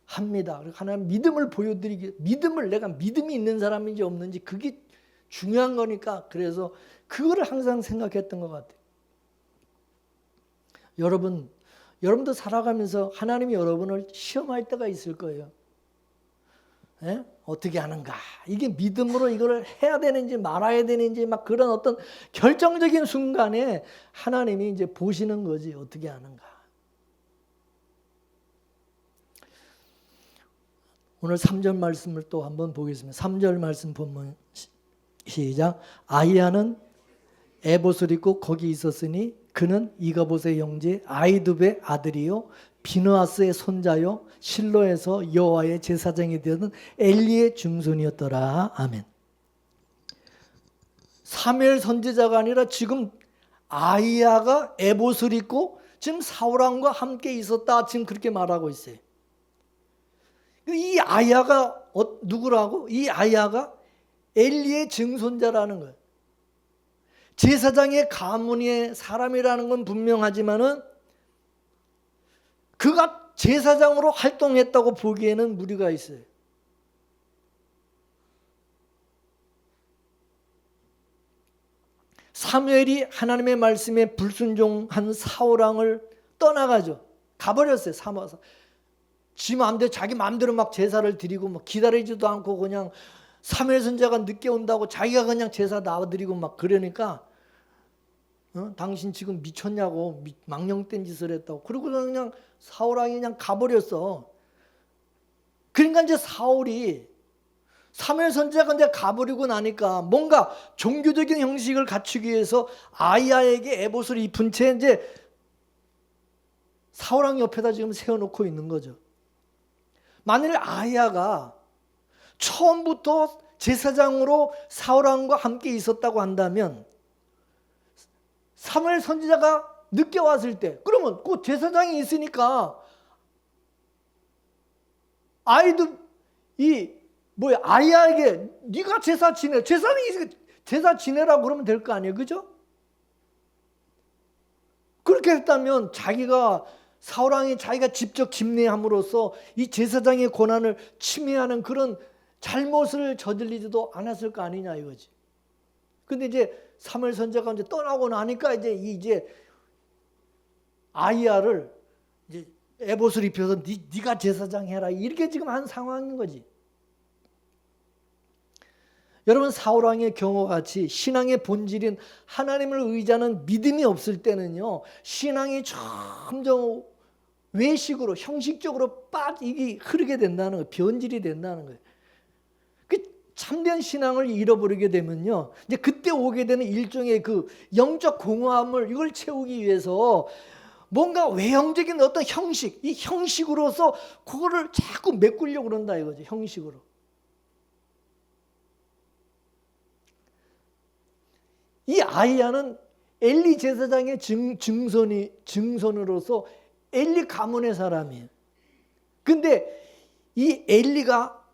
합니다. 하나님 믿음을 내가 믿음이 있는 사람인지 없는지 그게 중요한 거니까, 그래서 그거를 항상 생각했던 것 같아요. 여러분도 살아가면서 하나님이 여러분을 시험할 때가 있을 거예요. 어떻게 하는가? 이게 믿음으로 이걸 해야 되는지 말아야 되는지 막 그런 어떤 결정적인 순간에 하나님이 이제 보시는 거지. 어떻게 하는가? 오늘 3절 말씀을 또 한번 보겠습니다. 3절 말씀 보면 시작. 아히야는 에봇을 입고 거기 있었으니 그는 이가봇의 형제 아히두베의 아들이요 비느하스의 손자요 실로에서 여호와의 제사장이 되던 엘리의 증손이었더라. 아멘. 사무엘 선지자가 아니라 지금 아히야가 에봇을 입고 지금 사울왕과 함께 있었다. 지금 그렇게 말하고 있어요. 이 아히야가 누구라고? 이 아히야가 엘리의 증손자라는 거예요. 제사장의 가문의 사람이라는 건 분명하지만은 그가 제사장으로 활동했다고 보기에는 무리가 있어요. 사무엘이 하나님의 말씀에 불순종한 사울왕을 떠나가죠. 가버렸어요. 지 마음대로 자기 마음대로 막 제사를 드리고 막 기다리지도 않고 그냥 사무엘 선지자가 늦게 온다고 자기가 그냥 제사 나와드리고 막 그러니까 당신 지금 미쳤냐고 망령된 짓을 했다고. 그리고 그냥 사울왕이 그냥 가버렸어. 그러니까 이제 사울이 사무엘 선지자가 이제 가버리고 나니까 뭔가 종교적인 형식을 갖추기 위해서 아히야에게 에봇을 입은 채 이제 사울왕 옆에다 지금 세워놓고 있는 거죠. 만일 아히야가 처음부터 제사장으로 사울왕과 함께 있었다고 한다면 사무엘 선지자가 늦게 왔을 때 그러면 그 제사장이 있으니까 아히야에게 네가 제사 지내. 제사장이 있으니까 제사 지내라고 그러면 될 거 아니에요. 그죠? 그렇게 했다면 사울왕이 자기가 직접 집례함으로써 이 제사장의 권한을 침해하는 그런 잘못을 저질리지도 않았을 거 아니냐 이거지. 근데 이제 사무엘 선지자가 이제 떠나고 나니까 이제 아히야를 이제 에봇을 입혀서 네가 제사장 해라 이렇게 지금 한 상황인 거지. 여러분 사울왕의 경우와 같이 신앙의 본질인 하나님을 의지하는 믿음이 없을 때는요 신앙이 점점 외식으로 형식적으로 이게 흐르게 된다는 거예요. 변질이 된다는 거예요. 그 참된 신앙을 잃어버리게 되면요 이제 그때 오게 되는 일종의 그 영적 공허함을 이걸 채우기 위해서 뭔가 외형적인 어떤 형식, 이 형식으로서 그거를 자꾸 메꾸려고 그런다 이거죠. 형식으로. 이 아히야는 엘리 제사장의 증손으로서 엘리 가문의 사람이에요. 근데 이 엘리가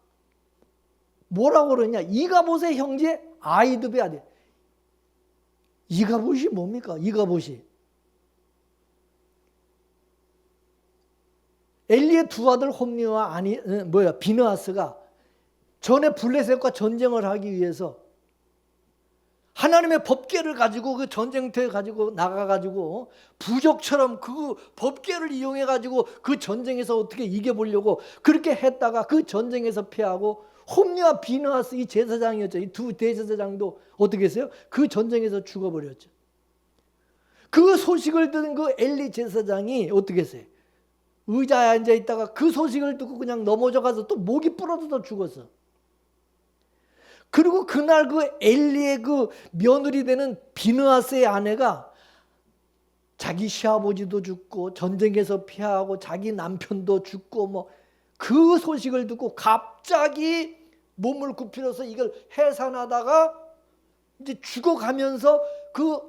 뭐라고 그러냐? 이가봇의 형제 아히두베의 아들. 이가봇이 뭡니까? 이가봇이 엘리의 두 아들 홈리와 비느하스가 전에 블레셋과 전쟁을 하기 위해서 하나님의 법궤를 가지고 그 전쟁터에 가지고 나가가지고 부족처럼 그 법궤를 이용해가지고 그 전쟁에서 어떻게 이겨보려고 그렇게 했다가 그 전쟁에서 패하고 홈리와 비느하스 이 제사장이었죠. 이 두 대제사장도 어떻게 했어요? 그 전쟁에서 죽어버렸죠. 그 소식을 들은 그 엘리 제사장이 어떻게 했어요? 의자에 앉아 있다가 그 소식을 듣고 그냥 넘어져가서 또 목이 부러져서 죽었어. 그리고 그날 그 엘리의 그 며느리 되는 비느하스의 아내가 자기 시아버지도 죽고 전쟁에서 피하고 자기 남편도 죽고 뭐 그 소식을 듣고 갑자기 몸을 굽히려서 이걸 해산하다가 이제 죽어가면서 그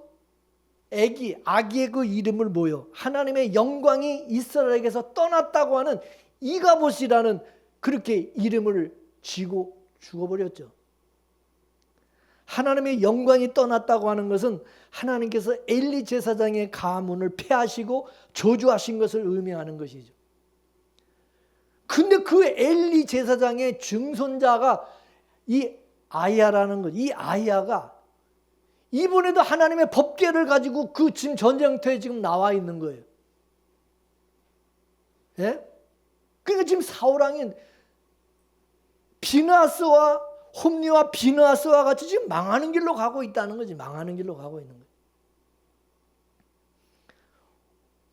아기의 그 이름을 하나님의 영광이 이스라엘에게서 떠났다고 하는 이가봇이라는 그렇게 이름을 지고 죽어버렸죠. 하나님의 영광이 떠났다고 하는 것은 하나님께서 엘리 제사장의 가문을 폐하시고 저주하신 것을 의미하는 것이죠. 근데 그 엘리 제사장의 증손자가 이 아히야라는 것, 이 아히야가 이번에도 하나님의 법궤를 가지고 그 지금 전쟁터에 지금 나와 있는 거예요. 예? 그러니까 지금 사울왕이 홈리와 비느하스와 같이 지금 망하는 길로 가고 있다는 거지. 망하는 길로 가고 있는 거예요.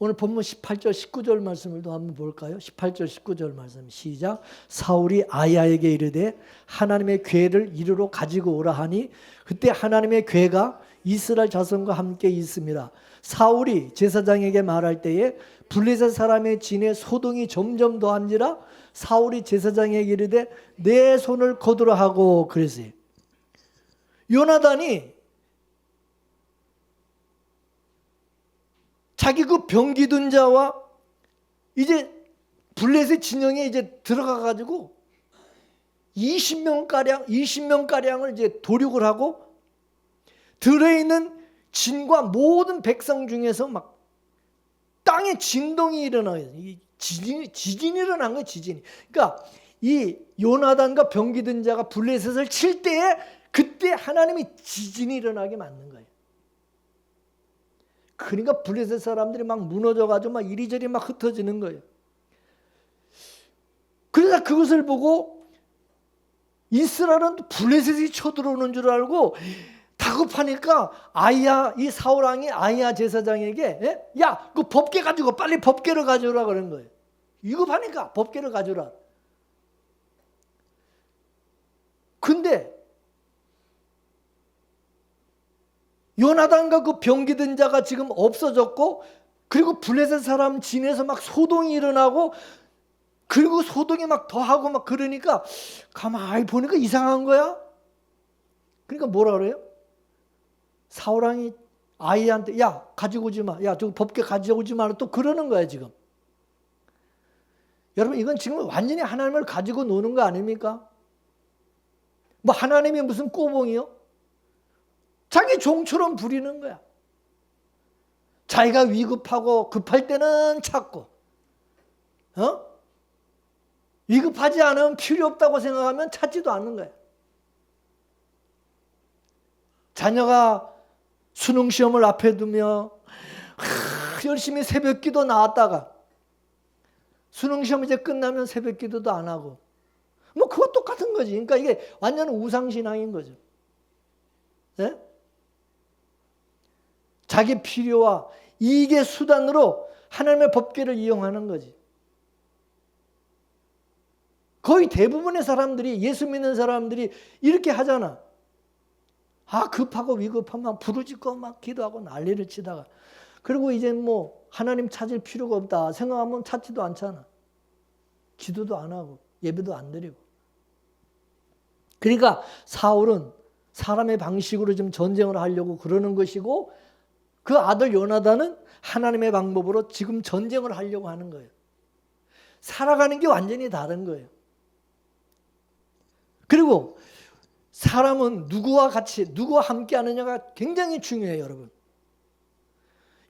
오늘 본문 18절 19절 말씀을 또 한번 볼까요? 18절 19절 말씀 시작. 사울이 아야에게 이르되 하나님의 궤를 이리로 가지고 오라 하니 그때 하나님의 궤가 이스라엘 자손과 함께 있습니다. 사울이 제사장에게 말할 때에 블레셋 사람의 진에 소동이 점점 더한지라 사울이 제사장에게 이르되 내 손을 거두라 하고 그랬어요. 요나단이 자기 그 병기든 자와 이제 블레셋 진영에 이제 들어가 가지고 20명가량을 이제 도륙을 하고 들어있는 진과 모든 백성 중에서 막 땅에 진동이 일어나요. 지진이 일어난 거예요. 지진이. 그러니까 이 요나단과 병기든 자가 블레셋을 칠 때에 그때 하나님이 지진이 일어나게 만든 거예요. 그러니까 블레셋 사람들이 막 무너져가지고 막 이리저리 막 흩어지는 거예요. 그러다 그것을 보고 이스라엘은 블레셋이 쳐들어오는 줄 알고 다급하니까 이 사울 왕이 아이야 제사장에게 야, 그 법궤 가지고 빨리 법궤를 가져오라 그런 거예요. 위급하니까 법궤를 가져오라. 근데 요나단과 그 병기든 자가 지금 없어졌고 그리고 블레셋 사람 진에서 막 소동이 일어나고 그리고 소동이 막 더하고 막 그러니까 가만히 보니까 이상한 거야. 그러니까 뭐라 그래요? 사울왕이 아이한테 야 가지고 오지 마. 야 저 법궤 가져오지 마라. 또 그러는 거야 지금. 여러분 이건 지금 완전히 하나님을 가지고 노는 거 아닙니까? 뭐 하나님이 무슨 꼬봉이요? 자기 종처럼 부리는 거야. 자기가 위급하고 급할 때는 찾고 위급하지 않으면 필요 없다고 생각하면 찾지도 않는 거야. 자녀가 수능시험을 앞에 두며 열심히 새벽기도 나왔다가 수능시험 이제 끝나면 새벽기도도 안 하고 뭐 그거 똑같은 거지. 그러니까 이게 완전 우상신앙인 거죠. 네? 자기 필요와 이익의 수단으로 하나님의 법궤를 이용하는 거지. 거의 대부분의 사람들이 예수 믿는 사람들이 이렇게 하잖아. 급하고 위급하면 부르짖고 막 기도하고 난리를 치다가 그리고 이제 뭐 하나님 찾을 필요가 없다 생각하면 찾지도 않잖아. 기도도 안 하고 예배도 안 드리고. 그러니까 사울은 사람의 방식으로 좀 전쟁을 하려고 그러는 것이고 그 아들 요나단은 하나님의 방법으로 지금 전쟁을 하려고 하는 거예요. 살아가는 게 완전히 다른 거예요. 그리고 사람은 누구와 함께 하느냐가 굉장히 중요해요, 여러분.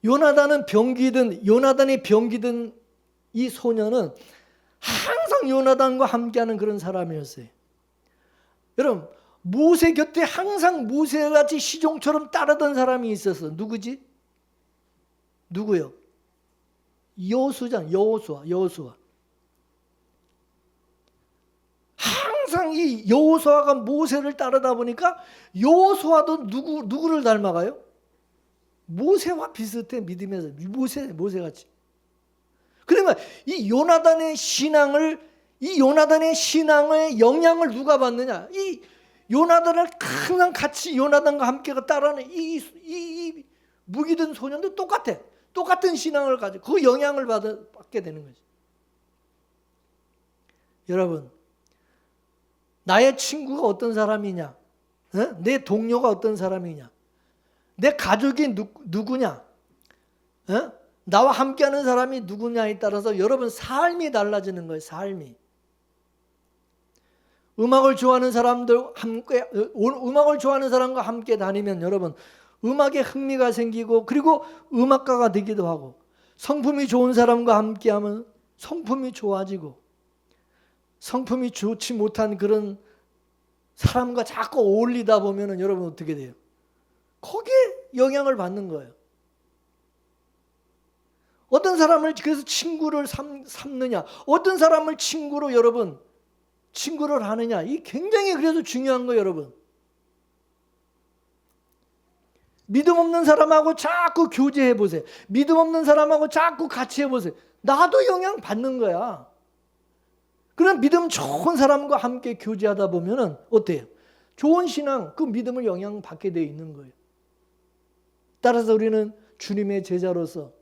요나단이 병기든 이 소년은 항상 요나단과 함께하는 그런 사람이었어요. 여러분, 모세 곁에 항상 모세같이 시종처럼 따르던 사람이 있었어. 누구지? 누구요? 여호수아. 항상 이 여호수아가 모세를 따르다 보니까 여호수아도 누구를 닮아가요? 모세와 비슷해. 믿음에서 모세같이. 그러면 이 요나단의 신앙의 영향을 누가 받느냐? 이 요나단을 항상 같이 요나단과 함께 따라하는 이 무기든 소년도 똑같아. 똑같은 신앙을 가지고 그 영향을 받게 되는 거지. 여러분, 나의 친구가 어떤 사람이냐? 내 동료가 어떤 사람이냐? 내 가족이 누구냐? 나와 함께하는 사람이 누구냐에 따라서 여러분 삶이 달라지는 거예요. 삶이. 음악을 좋아하는 사람과 함께 다니면 여러분 음악에 흥미가 생기고 그리고 음악가가 되기도 하고 성품이 좋은 사람과 함께하면 성품이 좋아지고 성품이 좋지 못한 그런 사람과 자꾸 어울리다 보면 여러분 어떻게 돼요? 거기에 영향을 받는 거예요. 어떤 사람을 그래서 친구를 삼느냐, 어떤 사람을 친구를 하느냐, 이 굉장히 그래서 중요한 거예요, 여러분. 믿음 없는 사람하고 자꾸 교제해 보세요. 믿음 없는 사람하고 자꾸 같이 해보세요. 나도 영향 받는 거야. 그런 믿음 좋은 사람과 함께 교제하다 보면은 어때요? 좋은 신앙, 그 믿음을 영향받게 되어 있는 거예요. 따라서 우리는 주님의 제자로서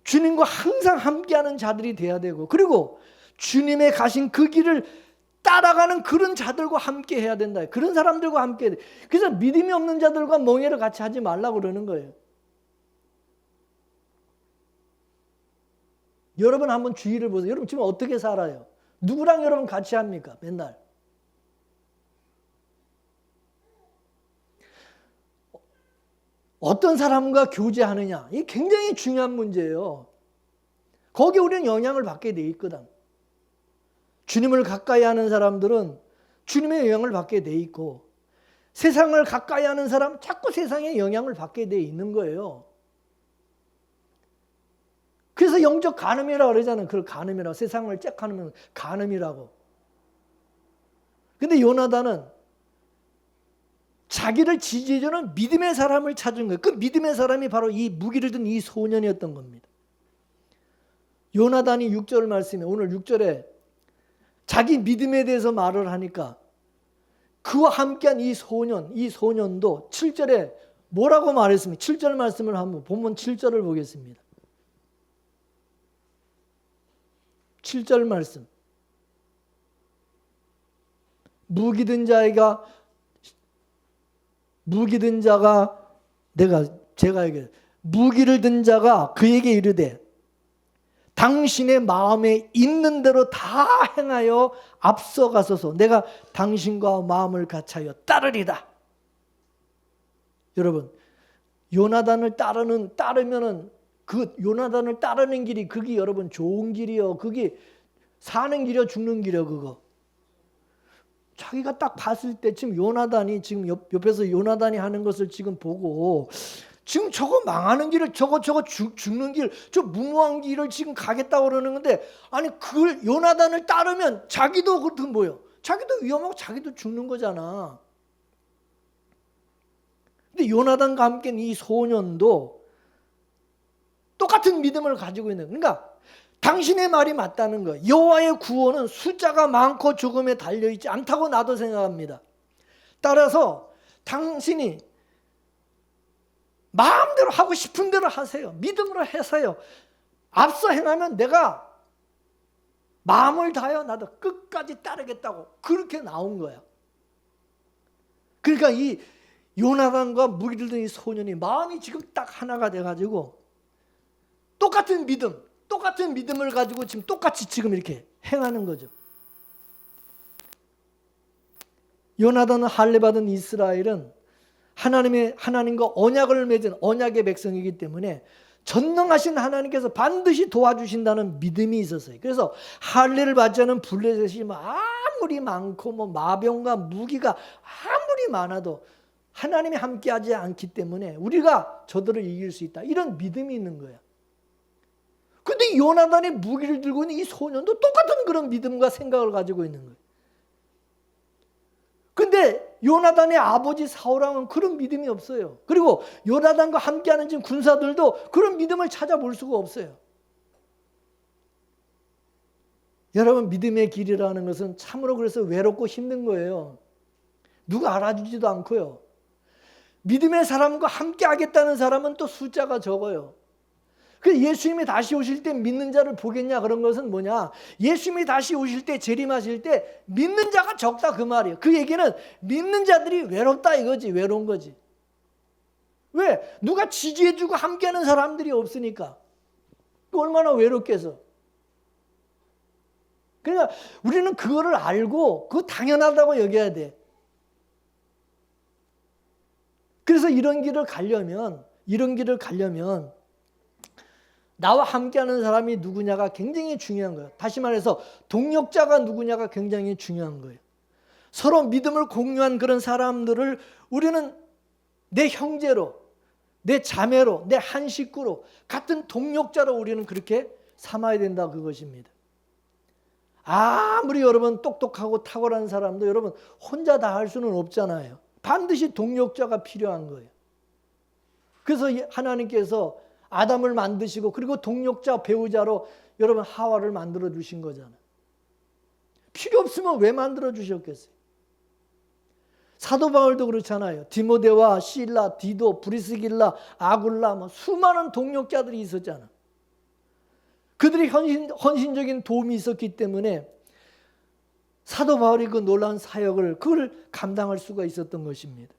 주님과 항상 함께하는 자들이 돼야 되고, 그리고 주님의 가신 그 길을 따라가는 그런 자들과 함께 해야 된다. 그런 사람들과 함께 해야 돼. 그래서 믿음이 없는 자들과 멍해를 같이 하지 말라고 그러는 거예요. 여러분 한번 주위를 보세요. 여러분 지금 어떻게 살아요? 누구랑 여러분 같이 합니까? 맨날. 어떤 사람과 교제하느냐. 이게 굉장히 중요한 문제예요. 거기에 우리는 영향을 받게 돼 있거든. 주님을 가까이 하는 사람들은 주님의 영향을 받게 돼 있고, 세상을 가까이 하는 사람 자꾸 세상의 영향을 받게 돼 있는 거예요. 그래서 영적 간음이라고 그러잖아요. 그걸 간음이라고. 세상을 쬐 간으면 간음이라고. 근데 요나단은 자기를 지지해주는 믿음의 사람을 찾은 거예요. 그 믿음의 사람이 바로 이 무기를 든 이 소년이었던 겁니다. 요나단이 6절 말씀에, 오늘 6절에 자기 믿음에 대해서 말을 하니까 그와 함께한 이 소년도 7절에 뭐라고 말했습니까? 7절 말씀을 한번 본문 7절을 보겠습니다. 7절 말씀. 무기든 자가 제가 얘기해요. 무기를 든 자가 그에게 이르되 당신의 마음에 있는 대로 다 행하여 앞서가소서. 내가 당신과 마음을 같이하여 따르리다. 여러분, 요나단을 따르면은 그 요나단을 따르는 길이 그게 여러분 좋은 길이요. 그게 사는 길이요, 죽는 길이요, 그거. 자기가 딱 봤을 때 지금 요나단이 지금 옆에서 요나단이 하는 것을 지금 보고 지금 저거 망하는 길을 저거 죽는 길, 저 무모한 길을 지금 가겠다고 그러는 건데, 아니 그걸 요나단을 따르면 자기도 그렇든 뭐요? 자기도 위험하고 자기도 죽는 거잖아. 근데 요나단과 함께 이 소년도 똑같은 믿음을 가지고 있는, 그러니까 당신의 말이 맞다는 거예요. 여호와의 구원은 숫자가 많고 적음에 달려있지 않다고 나도 생각합니다. 따라서 당신이 마음대로 하고 싶은 대로 하세요. 믿음으로 해서요. 앞서 행하면 내가 마음을 다하여 나도 끝까지 따르겠다고 그렇게 나온 거야. 그러니까 이 요나단과 무기를 든 이 소년이 마음이 지금 딱 하나가 돼가지고 똑같은 믿음을 가지고 지금 똑같이 지금 이렇게 행하는 거죠. 요나단은 할례 받은 이스라엘은 하나님과 언약을 맺은 언약의 백성이기 때문에 전능하신 하나님께서 반드시 도와주신다는 믿음이 있었어요. 그래서 할례를 받지 않은 블레셋이 아무리 많고 마병과 무기가 아무리 많아도 하나님이 함께하지 않기 때문에 우리가 저들을 이길 수 있다. 이런 믿음이 있는 거야. 근데 요나단이 무기를 들고 있는 이 소년도 똑같은 그런 믿음과 생각을 가지고 있는 거예요. 근데 요나단의 아버지 사울왕은 그런 믿음이 없어요. 그리고 요나단과 함께하는 지금 군사들도 그런 믿음을 찾아볼 수가 없어요. 여러분, 믿음의 길이라는 것은 참으로 그래서 외롭고 힘든 거예요. 누가 알아주지도 않고요. 믿음의 사람과 함께 하겠다는 사람은 또 숫자가 적어요. 그 예수님이 다시 오실 때 믿는 자를 보겠냐, 그런 것은 뭐냐? 예수님이 다시 오실 때, 재림하실 때 믿는 자가 적다, 그 말이에요. 그 얘기는 믿는 자들이 외롭다 이거지. 외로운 거지. 왜? 누가 지지해주고 함께하는 사람들이 없으니까. 얼마나 외롭겠어. 그러니까 우리는 그거를 알고 그거 당연하다고 여겨야 돼. 그래서 이런 길을 가려면 나와 함께하는 사람이 누구냐가 굉장히 중요한 거예요. 다시 말해서 동역자가 누구냐가 굉장히 중요한 거예요. 서로 믿음을 공유한 그런 사람들을 우리는 내 형제로, 내 자매로, 내 한 식구로, 같은 동역자로 우리는 그렇게 삼아야 된다, 그것입니다. 아무리 여러분 똑똑하고 탁월한 사람도 여러분 혼자 다 할 수는 없잖아요. 반드시 동역자가 필요한 거예요. 그래서 하나님께서 아담을 만드시고 그리고 동력자 배우자로 여러분 하와를 만들어 주신 거잖아요. 필요 없으면 왜 만들어 주셨겠어요? 사도 바울도 그렇잖아요. 디모데와 실라, 디도, 브리스길라, 아굴라 뭐 수많은 동력자들이 있었잖아. 그들이 헌신적인 도움이 있었기 때문에 사도 바울이 그 놀라운 사역을 그걸 감당할 수가 있었던 것입니다.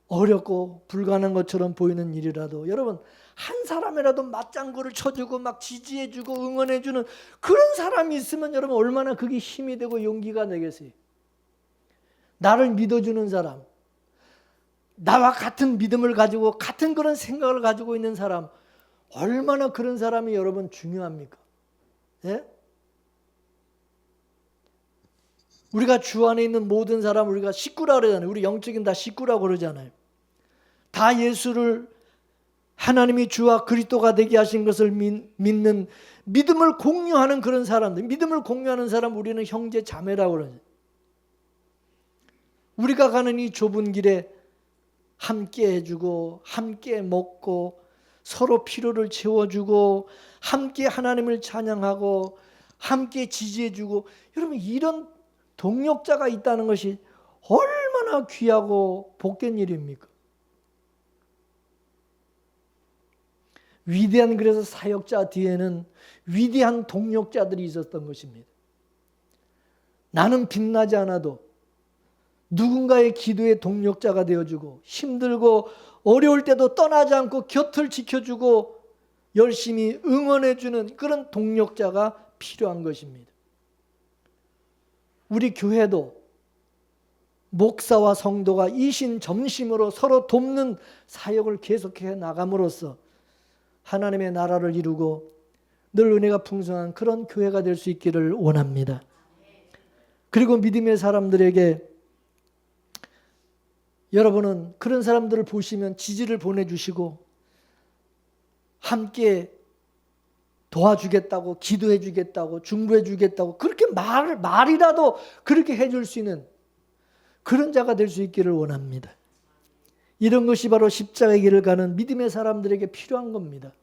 어렵고 불가능한 것처럼 보이는 일이라도 여러분 한 사람이라도 맞장구를 쳐주고 막 지지해주고 응원해주는 그런 사람이 있으면 여러분 얼마나 그게 힘이 되고 용기가 되겠어요. 나를 믿어주는 사람, 나와 같은 믿음을 가지고 같은 그런 생각을 가지고 있는 사람, 얼마나 그런 사람이 여러분 중요합니까? 예? 우리가 주 안에 있는 모든 사람 우리가 식구라고 그러잖아요. 우리 영적인 다 식구라고 그러잖아요. 다 예수를 하나님이 주와 그리스도가 되게 하신 것을 믿는 믿음을 공유하는 그런 사람들, 믿음을 공유하는 사람 우리는 형제 자매라고 그러죠. 우리가 가는 이 좁은 길에 함께 해주고 함께 먹고 서로 필요를 채워주고 함께 하나님을 찬양하고 함께 지지해주고 여러분 이런 동력자가 있다는 것이 얼마나 귀하고 복된 일입니까? 위대한 그래서 사역자 뒤에는 위대한 동력자들이 있었던 것입니다. 나는 빛나지 않아도 누군가의 기도의 동력자가 되어주고 힘들고 어려울 때도 떠나지 않고 곁을 지켜주고 열심히 응원해주는 그런 동력자가 필요한 것입니다. 우리 교회도 목사와 성도가 이신점심으로 서로 돕는 사역을 계속해 나감으로써 하나님의 나라를 이루고 늘 은혜가 풍성한 그런 교회가 될 수 있기를 원합니다. 그리고 믿음의 사람들에게 여러분은 그런 사람들을 보시면 지지를 보내주시고 함께 도와주겠다고 기도해 주겠다고 중보해 주겠다고 그렇게 말이라도 그렇게 해줄 수 있는 그런 자가 될 수 있기를 원합니다. 이런 것이 바로 십자가의 길을 가는 믿음의 사람들에게 필요한 겁니다.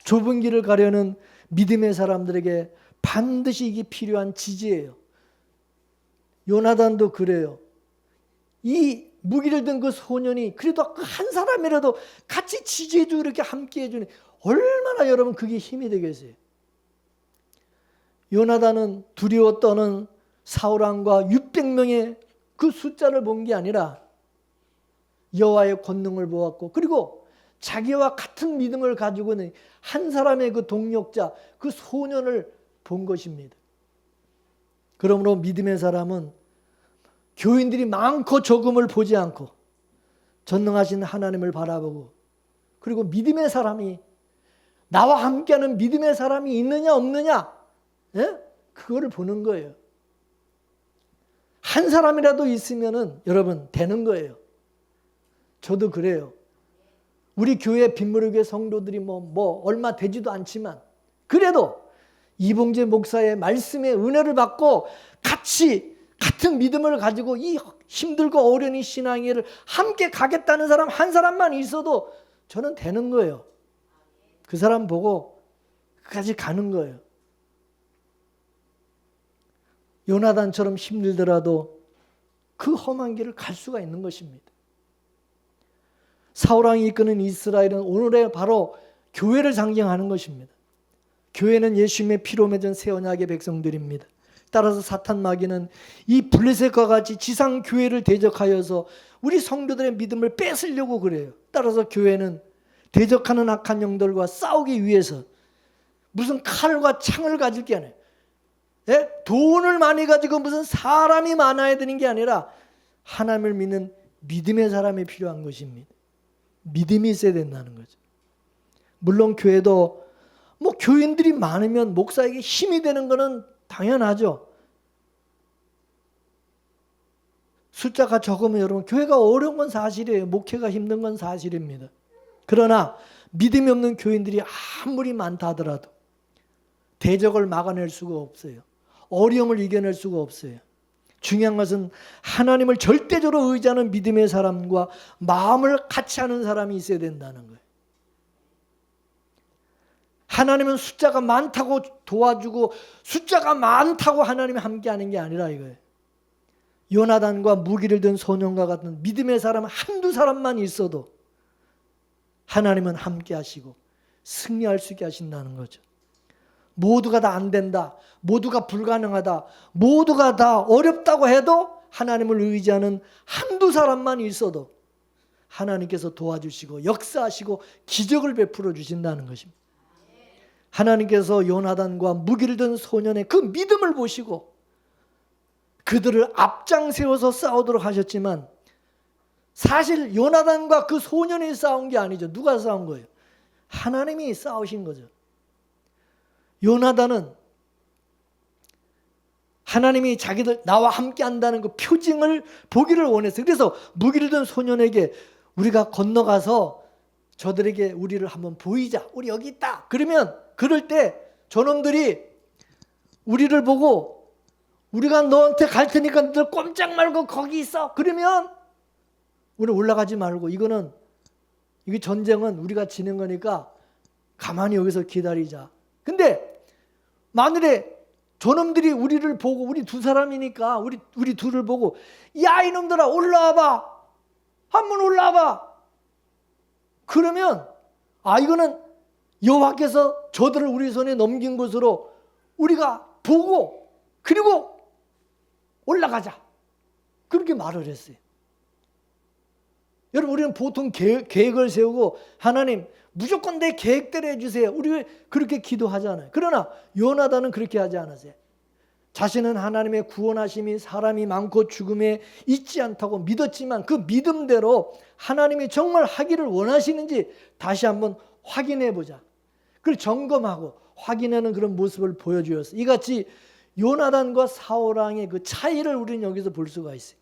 좁은 길을 가려는 믿음의 사람들에게 반드시 이게 필요한 지지예요. 요나단도 그래요. 이 무기를 든 그 소년이 그래도 한 사람이라도 같이 지지해주고 이렇게 함께 해주니 얼마나 여러분 그게 힘이 되겠어요. 요나단은 두려워 떠는 사울왕과 600명의 그 숫자를 본 게 아니라 여호와의 권능을 보았고 그리고 자기와 같은 믿음을 가지고 있는 한 사람의 그 동력자 그 소년을 본 것입니다. 그러므로 믿음의 사람은 교인들이 많고 적음을 보지 않고 전능하신 하나님을 바라보고 그리고 믿음의 사람이 나와 함께하는 믿음의 사람이 있느냐 없느냐 예? 그거를 보는 거예요. 한 사람이라도 있으면은 여러분 되는 거예요. 저도 그래요. 우리 교회 빗무르교회 성도들이 뭐 얼마 되지도 않지만 그래도 이봉재 목사의 말씀의 은혜를 받고 같은 믿음을 가지고 이 힘들고 어려운 이 신앙의 길을 함께 가겠다는 사람 한 사람만 있어도 저는 되는 거예요. 그 사람 보고 끝까지 가는 거예요. 요나단처럼 힘들더라도 그 험한 길을 갈 수가 있는 것입니다. 사울왕이 이끄는 이스라엘은 오늘의 바로 교회를 상징하는 것입니다. 교회는 예수님의 피로 맺은 새 언약의 백성들입니다. 따라서 사탄 마귀는 이 블레셋과 같이 지상 교회를 대적하여서 우리 성도들의 믿음을 뺏으려고 그래요. 따라서 교회는 대적하는 악한 영들과 싸우기 위해서 무슨 칼과 창을 가질 게 아니에요. 예? 돈을 많이 가지고 무슨 사람이 많아야 되는 게 아니라 하나님을 믿는 믿음의 사람이 필요한 것입니다. 믿음이 있어야 된다는 거죠. 물론 교회도 교인들이 많으면 목사에게 힘이 되는 것은 당연하죠. 숫자가 적으면 여러분 교회가 어려운 건 사실이에요. 목회가 힘든 건 사실입니다. 그러나 믿음이 없는 교인들이 아무리 많다 하더라도 대적을 막아낼 수가 없어요. 어려움을 이겨낼 수가 없어요. 중요한 것은 하나님을 절대적으로 의지하는 믿음의 사람과 마음을 같이 하는 사람이 있어야 된다는 거예요. 하나님은 숫자가 많다고 도와주고 숫자가 많다고 하나님이 함께하는 게 아니라 이거예요. 요나단과 무기를 든 소년과 같은 믿음의 사람 한두 사람만 있어도 하나님은 함께하시고 승리할 수 있게 하신다는 거죠. 모두가 다 안 된다, 모두가 불가능하다, 모두가 다 어렵다고 해도 하나님을 의지하는 한두 사람만 있어도 하나님께서 도와주시고 역사하시고 기적을 베풀어 주신다는 것입니다. 하나님께서 요나단과 무기를 든 소년의 그 믿음을 보시고 그들을 앞장 세워서 싸우도록 하셨지만 사실 요나단과 그 소년이 싸운 게 아니죠. 누가 싸운 거예요? 하나님이 싸우신 거죠. 요나단은 하나님이 자기들 나와 함께 한다는 그 표징을 보기를 원했어요. 그래서 무기를 든 소년에게 우리가 건너가서 저들에게 우리를 한번 보이자. 우리 여기 있다. 그럴 때 저놈들이 우리를 보고 우리가 너한테 갈 테니까 너들 꼼짝 말고 거기 있어. 그러면 우리 올라가지 말고 이게 전쟁은 우리가 지는 거니까 가만히 여기서 기다리자. 근데 만일에 저놈들이 우리를 보고 우리 두 사람이니까 우리 둘을 보고 야 이놈들아 올라와봐. 한번 올라와봐. 그러면 이거는 여호와께서 저들을 우리 손에 넘긴 것으로 우리가 보고 그리고 올라가자. 그렇게 말을 했어요. 여러분 우리는 보통 계획을 세우고 하나님 무조건 내 계획대로 해주세요. 우리 그렇게 기도하잖아요. 그러나 요나단은 그렇게 하지 않았어요. 자신은 하나님의 구원하심이 사람이 많고 죽음에 있지 않다고 믿었지만 그 믿음대로 하나님이 정말 하기를 원하시는지 다시 한번 확인해 보자. 그걸 점검하고 확인하는 그런 모습을 보여주었어요. 이같이 요나단과 사울왕의 그 차이를 우리는 여기서 볼 수가 있어요.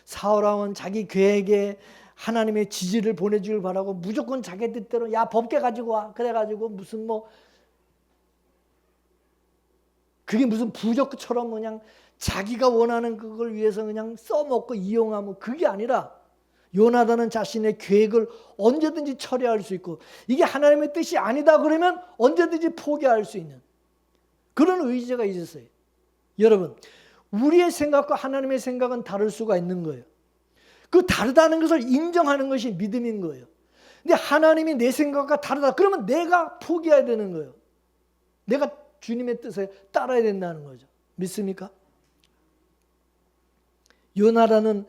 사울왕은 자기 계획에 하나님의 지지를 보내주길 바라고 무조건 자기 뜻대로 야 법계 가지고 와. 그래가지고 그게 무슨 부적처럼 그냥 자기가 원하는 그걸 위해서 그냥 써먹고 이용하면 그게 아니라 요나단은 자신의 계획을 언제든지 처리할 수 있고 이게 하나님의 뜻이 아니다 그러면 언제든지 포기할 수 있는 그런 의지가 있었어요. 여러분 우리의 생각과 하나님의 생각은 다를 수가 있는 거예요. 그 다르다는 것을 인정하는 것이 믿음인 거예요. 근데 하나님이 내 생각과 다르다 그러면 내가 포기해야 되는 거예요. 내가 주님의 뜻에 따라야 된다는 거죠. 믿습니까? 요나단은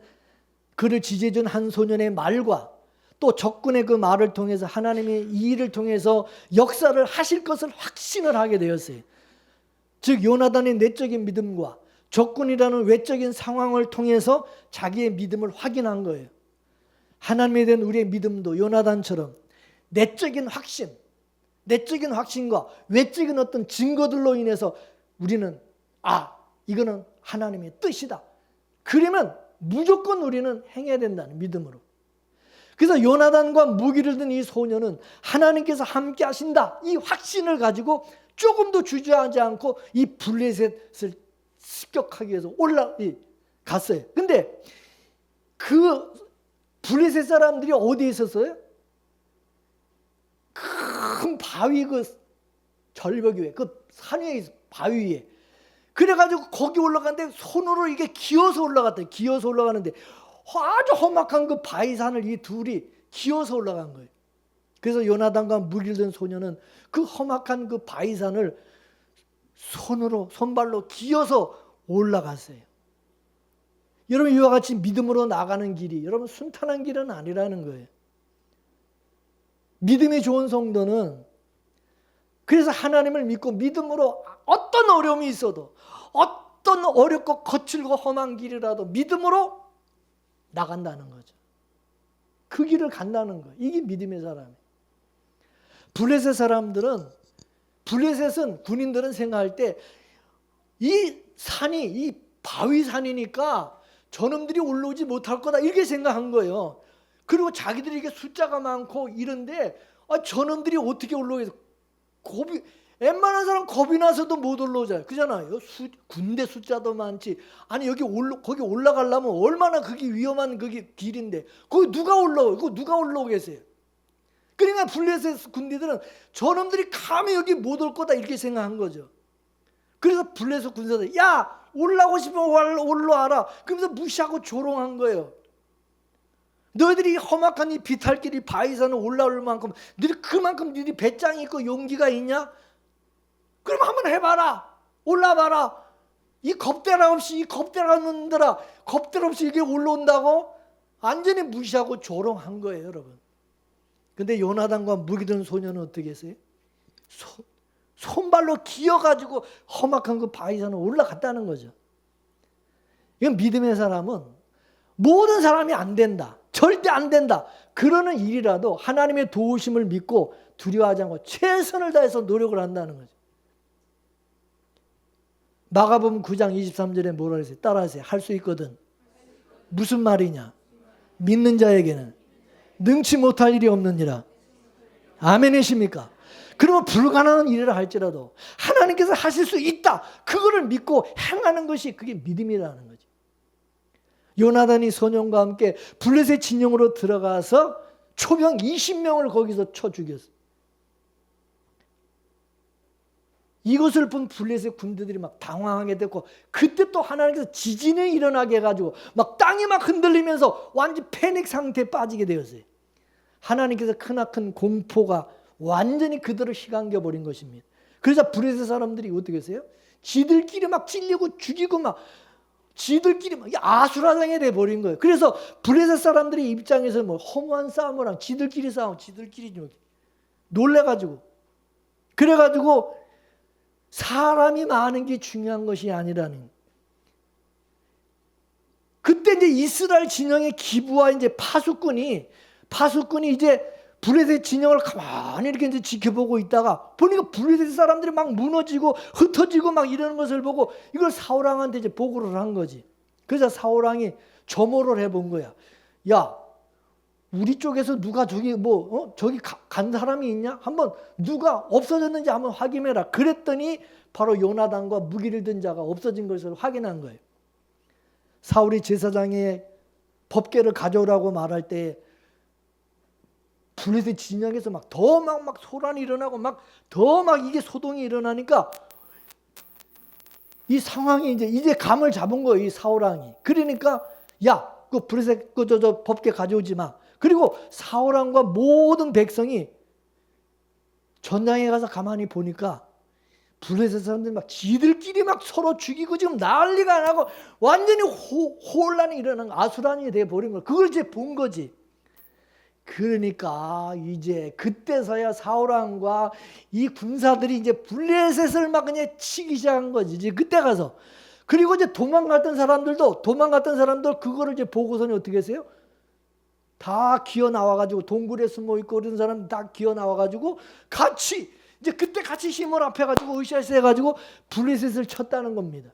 그를 지지해준 한 소년의 말과 또 적군의 그 말을 통해서 하나님의 이 일을 통해서 역사를 하실 것을 확신을 하게 되었어요. 즉 요나단의 내적인 믿음과 적군이라는 외적인 상황을 통해서 자기의 믿음을 확인한 거예요. 하나님에 대한 우리의 믿음도 요나단처럼 내적인 확신과 외적인 어떤 증거들로 인해서 우리는 이거는 하나님의 뜻이다. 그러면 무조건 우리는 행해야 된다는 믿음으로. 그래서 요나단과 무기를 든 이 소년은 하나님께서 함께 하신다. 이 확신을 가지고 조금도 주저하지 않고 이 블레셋을 습격하기 위해서 올라갔어요. 근데 그 블레셋 사람들이 어디에 있었어요? 큰 바위 그 절벽 위에 그 산 위에 바위 위에 그래가지고 거기 올라갔는데 손으로 이게 기어서 올라갔대요. 기어서 올라가는데 아주 험악한 그 바위산을 이 둘이 기어서 올라간 거예요. 그래서 요나단과 무기를 든 소년은 그 험악한 그 바위산을 손발로 기어서 올라갔어요. 여러분 이와 같이 믿음으로 나가는 길이 여러분 순탄한 길은 아니라는 거예요. 믿음이 좋은 성도는 그래서 하나님을 믿고 믿음으로 어떤 어려움이 있어도 어떤 어렵고 거칠고 험한 길이라도 믿음으로 나간다는 거죠. 그 길을 간다는 거예요. 이게 믿음의 사람이에요. 블레셋은 군인들은 생각할 때 이 산이 이 바위산이니까 저놈들이 올라오지 못할 거다 이렇게 생각한 거예요. 그리고 자기들이 이게 숫자가 많고 이런데 저놈들이 어떻게 올라오겠어? 웬만한 사람 겁이 나서도 못 올라오잖아요. 그잖아요. 군대 숫자도 많지. 아니 여기 거기 올라가려면 얼마나 그게 위험한 그게 길인데 거기 누가 올라오고 그거 누가 올라오겠어요. 그러니까 블레셋 군대들은 저놈들이 감히 여기 못 올 거다 이렇게 생각한 거죠. 그래서 블레셋 군사들 야 올라오고 싶으면 올라와라. 그러면서 무시하고 조롱한 거예요. 너희들이 험악한 이 비탈길이 바위산을 올라올 만큼 너희들이 배짱이 있고 용기가 있냐? 그럼 한번 해봐라. 올라봐라. 이 겁대라 없이 겁대라 없이 이게 올라온다고 완전히 무시하고 조롱한 거예요, 여러분. 근데 요나단과 무기 든 소년은 어떻게 했어요? 손발로 기어가지고 험악한 그 바위산을 올라갔다는 거죠. 이건 믿음의 사람은 모든 사람이 안 된다. 절대 안 된다. 그러는 일이라도 하나님의 도우심을 믿고 두려워하지 않고 최선을 다해서 노력을 한다는 거죠. 마가복음 9장 23절에 뭐라 그랬어요? 따라하세요. 할 수 있거든. 무슨 말이냐? 믿는 자에게는 능치 못할 일이 없느니라. 아멘이십니까? 그러면 불가능한 일이라 할지라도 하나님께서 하실 수 있다. 그거를 믿고 행하는 것이 그게 믿음이라는 거죠. 요나단이 소년과 함께 블레셋 진영으로 들어가서 초병 20명을 거기서 쳐 죽였어요. 이것을 본 블레셋 군대들이 막 당황하게 됐고 그때 또 하나님께서 지진이 일어나게 해가지고 막 땅이 막 흔들리면서 완전 패닉 상태에 빠지게 되었어요. 하나님께서 크나큰 공포가 완전히 그들을 휘감겨 버린 것입니다. 그래서 블레셋 사람들이 어떻게 했어요? 지들끼리 막 찔리고 죽이고 막 지들끼리 막 아수라장이 돼 버린 거예요. 그래서 블레셋 사람들의 입장에서 뭐 허무한 싸움을 지들끼리 좀 놀래가지고 그래가지고 사람이 많은 게 중요한 것이 아니라는. 그때 이제 이스라엘 진영의 기부와 이제 파수꾼이 이제 블레셋 진영을 가만히 이렇게 이제 지켜보고 있다가 보니까 블레셋 사람들이 막 무너지고 흩어지고 막 이러는 것을 보고 이걸 사울왕한테 이제 보고를 한 거지. 그래서 사울왕이 점호를 해본 거야. 야, 우리 쪽에서 누가 저기 저기 간 사람이 있냐? 한번 누가 없어졌는지 한번 확인해라. 그랬더니 바로 요나단과 무기를 든 자가 없어진 것을 확인한 거예요. 사울이 제사장의 법궤를 가져오라고 말할 때 블레셋 진영에서 막 더 막 소란이 일어나고 더 이게 소동이 일어나니까 이 상황이 이제 감을 잡은 거예요. 이 사울왕이. 그러니까 야, 그 블레셋 저 법궤 가져오지 마. 그리고 사울왕과 모든 백성이 전장에 가서 가만히 보니까 블레셋 사람들이 막 지들끼리 막 서로 죽이고 지금 난리가 나고 완전히 혼란이 일어난 아수란이 돼버린 거야. 그걸 이제 본 거지. 그러니까 이제 그때서야 사울왕과 이 군사들이 이제 블레셋을 막 그냥 치기 시작한 거지. 이제 그때 가서. 그리고 이제 도망갔던 사람들 그거를 이제 보고서는 어떻게 했어요? 다 기어 나와가지고 동굴에 숨어 있고 그런 사람 다 기어 나와가지고 같이 이제 그때 같이 힘을 합해가지고 으쌰으쌰 해가지고 블레셋을 쳤다는 겁니다.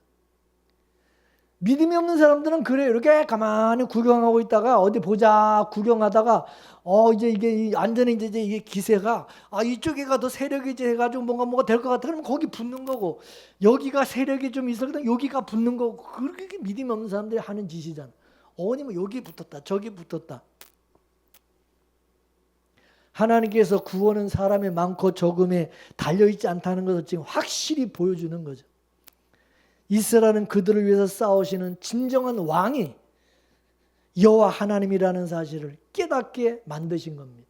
믿음이 없는 사람들은 그래요. 이렇게 가만히 구경하고 있다가 어디 보자 구경하다가 이제 이게 완전히 이제 이게 기세가 이쪽에 가도 세력이 이제 해가지고 뭔가 될 것 같아. 그러면 거기 붙는 거고 여기가 세력이 좀 있었거든 여기가 붙는 거고 그렇게 믿음이 없는 사람들이 하는 짓이잖아. 어머님은 여기 붙었다 저기 붙었다. 하나님께서 구원은 사람의 많고 적음에 달려있지 않다는 것을 지금 확실히 보여주는 거죠. 이스라엘은 그들을 위해서 싸우시는 진정한 왕이 여호와 하나님이라는 사실을 깨닫게 만드신 겁니다.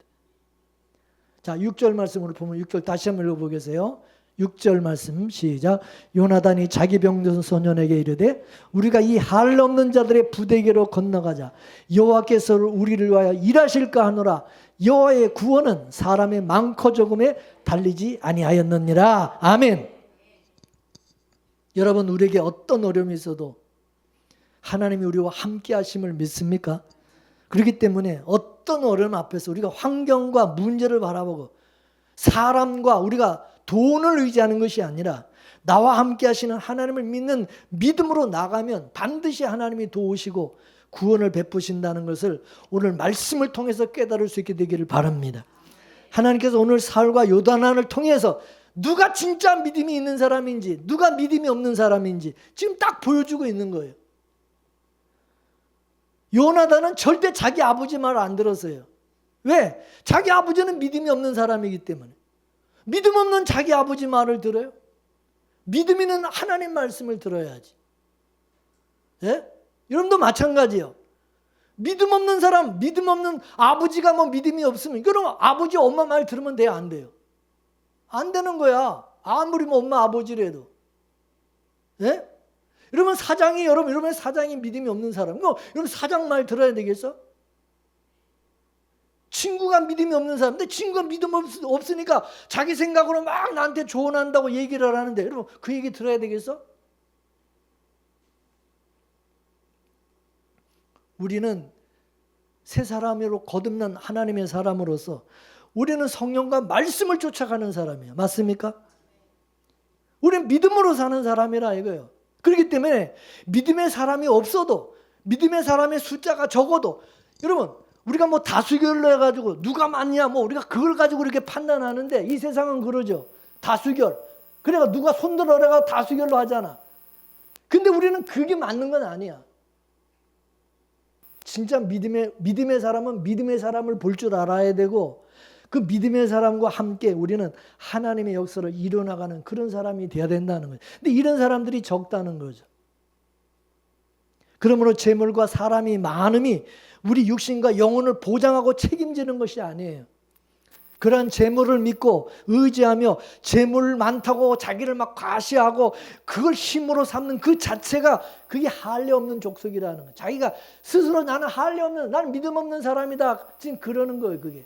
자, 6절 말씀으로 보면 6절 다시 한번 읽어보겠어요. 6절 말씀 시작. 요나단이 자기 병든 소년에게 이르되 우리가 이 할 없는 자들의 부대에게로 건너가자. 여호와께서 우리를 위하여 일하실까 하노라. 여호와의 구원은 사람의 많고 적음에 달리지 아니하였느니라. 아멘. 여러분 우리에게 어떤 어려움이 있어도 하나님이 우리와 함께 하심을 믿습니까? 그렇기 때문에 어떤 어려움 앞에서 우리가 환경과 문제를 바라보고 사람과 우리가 돈을 의지하는 것이 아니라 나와 함께 하시는 하나님을 믿는 믿음으로 나가면 반드시 하나님이 도우시고 구원을 베푸신다는 것을 오늘 말씀을 통해서 깨달을 수 있게 되기를 바랍니다. 하나님께서 오늘 사울과 요나단을 통해서 누가 진짜 믿음이 있는 사람인지, 누가 믿음이 없는 사람인지 지금 딱 보여주고 있는 거예요. 요나단은 절대 자기 아버지 말을 안 들었어요. 왜? 자기 아버지는 믿음이 없는 사람이기 때문에. 믿음 없는 자기 아버지 말을 들어요? 믿음 있는 하나님 말씀을 들어야지. 예? 여러분도 마찬가지예요. 믿음 없는 사람, 믿음 없는 아버지가 뭐 믿음이 없으면, 그럼 아버지 엄마 말 들으면 돼요? 안 돼요? 안 되는 거야. 아무리 뭐 엄마 아버지라도. 예? 여러분 사장이, 여러분 사장이 믿음이 없는 사람, 여러분 사장 말 들어야 되겠어? 친구가 믿음이 없는 사람, 근데 친구가 믿음 없으니까 자기 생각으로 막 나한테 조언한다고 얘기를 하는데, 여러분 그 얘기 들어야 되겠어? 우리는 새 사람으로 거듭난 하나님의 사람으로서 우리는 성령과 말씀을 쫓아가는 사람이에요. 맞습니까? 우리는 믿음으로 사는 사람이라 이거예요. 그렇기 때문에 믿음의 사람이 없어도, 믿음의 사람의 숫자가 적어도, 여러분 우리가 뭐 다수결로 해가지고 누가 많냐 뭐 우리가 그걸 가지고 이렇게 판단하는데, 이 세상은 그러죠. 다수결. 그러니까 누가 손들어라가 다수결로 하잖아. 근데 우리는 그게 맞는 건 아니야. 진짜 믿음의 사람은 믿음의 사람을 볼 줄 알아야 되고, 그 믿음의 사람과 함께 우리는 하나님의 역사를 이뤄나가는 그런 사람이 되어야 된다는 거예요. 근데 이런 사람들이 적다는 거죠. 그러므로 재물과 사람이 많음이 우리 육신과 영혼을 보장하고 책임지는 것이 아니에요. 그러한 재물을 믿고 의지하며 재물 많다고 자기를 막 과시하고 그걸 힘으로 삼는 그 자체가, 그게 할례 없는 족속이라는 거예요. 자기가 스스로 나는 할례 없는, 나는 믿음 없는 사람이다, 지금 그러는 거예요. 그게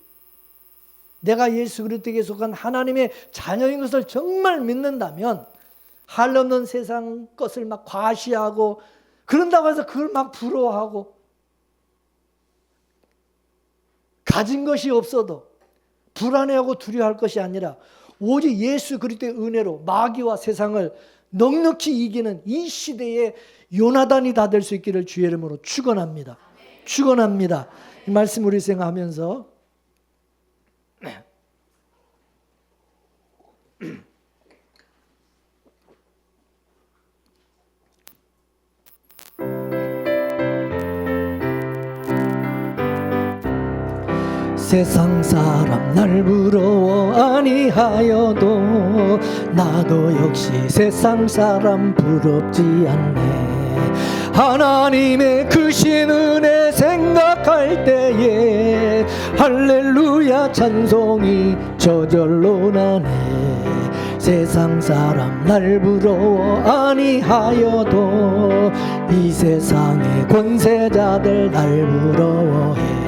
내가 예수 그리스도에 속한 하나님의 자녀인 것을 정말 믿는다면 할례 없는 세상 것을 막 과시하고, 그런다고 해서 그걸 막 부러워하고, 가진 것이 없어도 불안해하고 두려워할 것이 아니라 오직 예수 그리스도의 은혜로 마귀와 세상을 넉넉히 이기는 이 시대의 요나단이 다 될 수 있기를 주의 이름으로 축원합니다. 축원합니다. 이 말씀 우리 생각하면서 세상 사람 날 부러워 아니하여도 나도 역시 세상 사람 부럽지 않네. 하나님의 크신 은혜 생각할 때에 할렐루야 찬송이 저절로 나네. 세상 사람 날 부러워 아니하여도 이 세상의 권세자들 날 부러워해.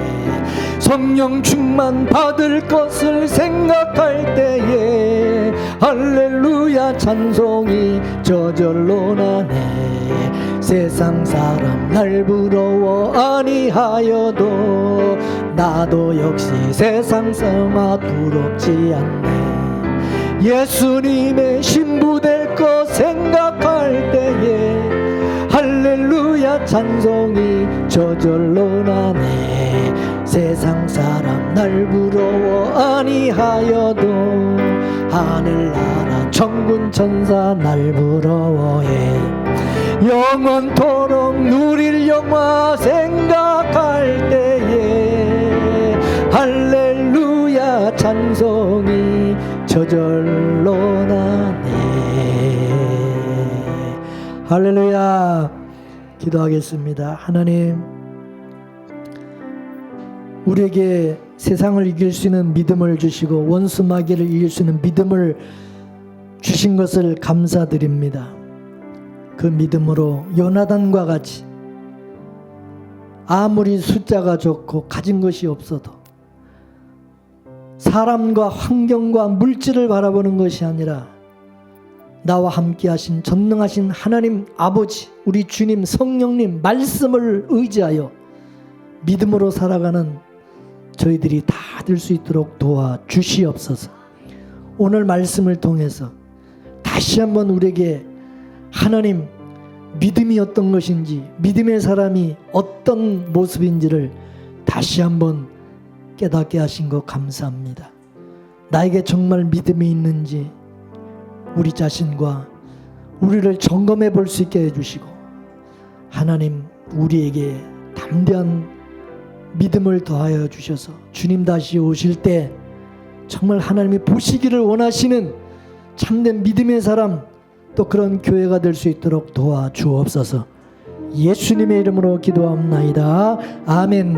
성령 충만 받을 것을 생각할 때에 할렐루야 찬송이 저절로 나네. 세상 사람 날 부러워 아니하여도 나도 역시 세상 사람 부럽지 않네. 예수님의 신부 될 것 생각할 때에 할렐루야 찬송이 저절로 나네. 세상 사람 날 부러워 아니하여도 하늘나라 천군 천사 날 부러워해. 영원토록 누릴 영화 생각할 때에 할렐루야 찬송이 저절로 나네. 할렐루야. 기도하겠습니다. 하나님, 우리에게 세상을 이길 수 있는 믿음을 주시고 원수 마귀를 이길 수 있는 믿음을 주신 것을 감사드립니다. 그 믿음으로 요나단과 같이 아무리 숫자가 좋고 가진 것이 없어도 사람과 환경과 물질을 바라보는 것이 아니라 나와 함께 하신 전능하신 하나님 아버지, 우리 주님 성령님 말씀을 의지하여 믿음으로 살아가는 저희들이 다 될 수 있도록 도와주시옵소서. 오늘 말씀을 통해서 다시 한번 우리에게 하나님 믿음이 어떤 것인지, 믿음의 사람이 어떤 모습인지를 다시 한번 깨닫게 하신 것 감사합니다. 나에게 정말 믿음이 있는지, 우리 자신과 우리를 점검해 볼 수 있게 해주시고, 하나님 우리에게 담대한 믿음을 더하여 주셔서 주님 다시 오실 때 정말 하나님이 보시기를 원하시는 참된 믿음의 사람, 또 그런 교회가 될 수 있도록 도와주옵소서. 예수님의 이름으로 기도합나이다. 아멘.